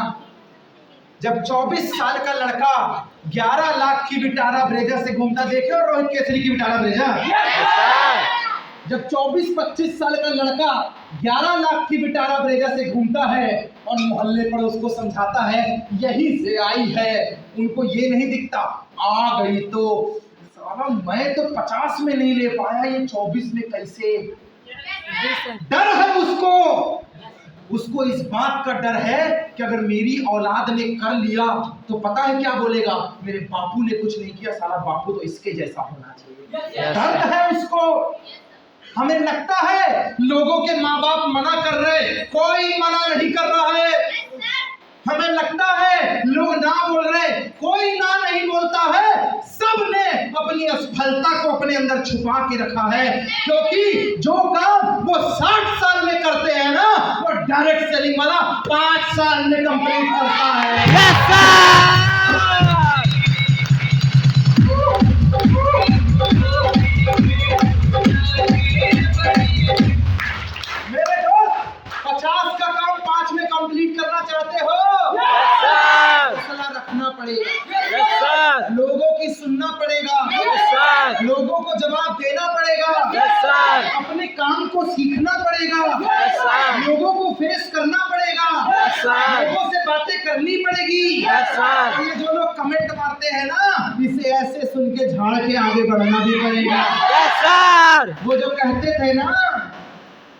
जब 24 साल का लड़का 11 लाख की विटारा ब्रेजा से घूमता, देखे हो रोहित केसरी की विटारा ब्रेजा? यस सर, जब 24-25 साल का लड़का 11 लाख की विटारा ब्रेजा से घूमता है और मोहल्ले पर उसको समझाता है यही से आई है, उनको ये नहीं दिखता आ गई तो साला मैं तो 50 में नहीं ले पाया, ये 24 में कैसे? डर है उसको इस बात का डर है कि अगर मेरी औलाद ने कर लिया तो पता है क्या बोलेगा, मेरे बापू ने कुछ नहीं किया, साला बापू तो इसके जैसा होना चाहिए। डर है उसको। हमें लगता है लोगों के माँ बाप मना कर रहे, कोई मना नहीं कर रहा है। हमें लगता है लोग ना बोल रहे, कोई ना नहीं बोलता है। सबने अपनी असफलता को अपने अंदर छुपा के रखा है, क्योंकि जो काम वो 60 साल में करते हैं ना, वो डायरेक्ट सेलिंग वाला 5 साल में कंप्लीट करता है। यस सर, मेरे दोस्त 50 का काम 5 में कंप्लीट करना चाहते हो? यस सर, हौसला रखना पड़ेगा, यस सर, लोगों की सुनना पड़ेगा, यस सर, लोगों को जवाब देना पड़ेगा, यस सर, अपने काम को सीखना पड़ेगा, यस सर, लोगों को फेस करना पड़ेगा, यस सर, लोगों से बातें करनी पड़ेगी। यस सर, ये जो लोग कमेंट मारते हैं ना, इसे ऐसे सुन के झाड़ के आगे बढ़ना भी पड़ेगा। यस सर, वो जो कहते थे ना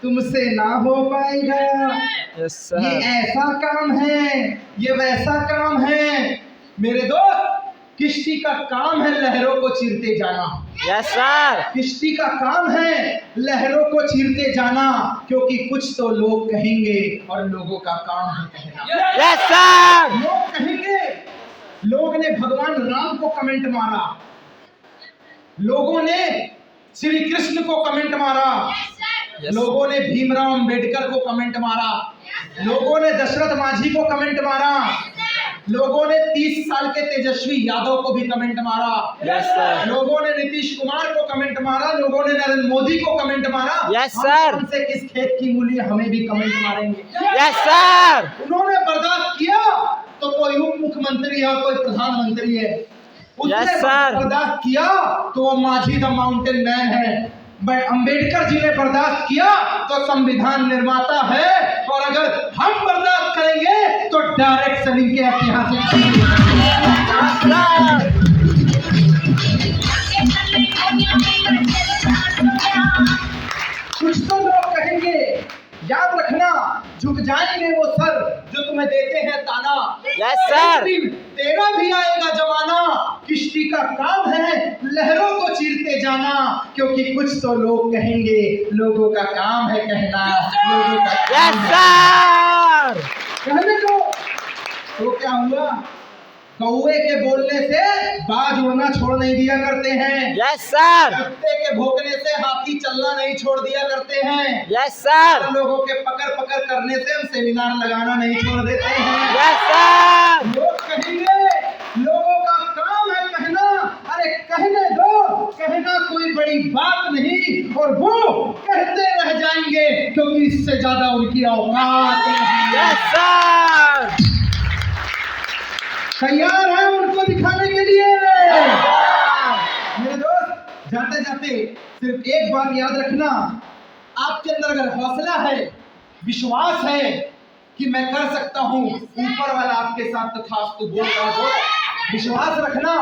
तुमसे ना हो पाएगा, यस ये सर, ऐसा काम है, ये वैसा काम है। मेरे दोस्त किश्ती का काम है लहरों को चीरते जाना, यस सर, किश्ती का काम है लहरों को चीरते जाना, क्योंकि कुछ तो लोग कहेंगे और लोगों का काम है कहना। यस सर, लोग कहेंगे, लोग ने भगवान राम को कमेंट मारा, लोगों ने श्री कृष्ण को कमेंट मारा, लोगों ने भीमराव अंबेडकर को कमेंट मारा, लोगों ने दशरथ मांझी को कमेंट मारा, लोगों ने 30 साल के तेजस्वी यादव को भी कमेंट मारा, यस सर, लोगों ने नीतीश कुमार को कमेंट मारा, लोगों ने नरेंद्र मोदी को कमेंट मारा। यस सर, हमसे किस खेत की मूली, हमें भी कमेंट मारेंगे। यस सर, उन्होंने बर्दाश्त किया तो कोई उप मुख्यमंत्री है, कोई प्रधानमंत्री है। उसने यस सर, बर्दाश्त किया तो वो माझी द माउंटेन मैन है। अंबेडकर जी ने बर्दाश्त किया तो संविधान निर्माता है, और अगर हम बर्दाश्त करेंगे तो डायरेक्ट सेलिंग के ऐतिहासिक। कुछ तो लोग कहेंगे, याद रखना, झुक जाएंगे वो सर जो तुम्हें देते हैं ताना। यस सर, तेरा भी आएगा जमाना, किश्ती का काम है लहरों को चीरते जाना, क्योंकि कुछ तो लोग कहेंगे, लोगों का काम है कहना, लोगों का काम यस है सर, कहने को। तो क्या हुआ, कौवे के बोलने से बाज उड़ना छोड़ नहीं दिया करते हैं, यस सर, कुत्ते के भौंकने से हाथी चलना नहीं छोड़ दिया करते हैं, यस सर, लोगों के पकड़ पकड़ करने से हम सेमिनार लगाना नहीं छोड़ देते हैं। यस सर, लोग कहेंगे, लोगों का काम है कहना, अरे कहने दो, कहना कोई बड़ी बात नहीं, और वो कहते रह जाएंगे क्योंकि इससे ज्यादा उनकी औकात नहीं है। यस सर, तैयार है उनको दिखाने के लिए। मेरे दोस्त जाते जाते सिर्फ एक बात याद रखना, आपके अंदर अगर हौसला है, विश्वास है कि मैं कर सकता हूँ, ऊपर वाला आपके साथ तथास्तु बोल रहा हो, विश्वास रखना।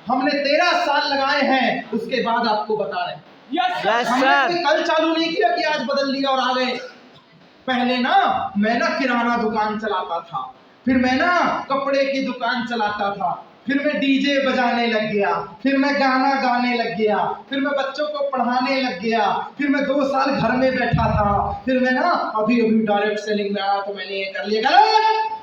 हमने 13 साल लगाए हैं, उसके बाद आपको बता रहे हैं। यस हमने सर। कोई कल चालू नहीं किया कि आज बदल लिया और आ गए। पहले ना मैं ना किराना दुकान चलाता था, फिर मैं ना कपड़े की दुकान चलाता था, फिर मैं डीजे बजाने लग गया, फिर मैं गाना गाने लग गया, फिर मैं बच्चों को पढ़ाने लग गया, फिर मैं 2 साल घर में बैठा था, फिर मैं ना अभी डायरेक्ट सेलिंग में आया तो मैंने ये कर लिया। गलत।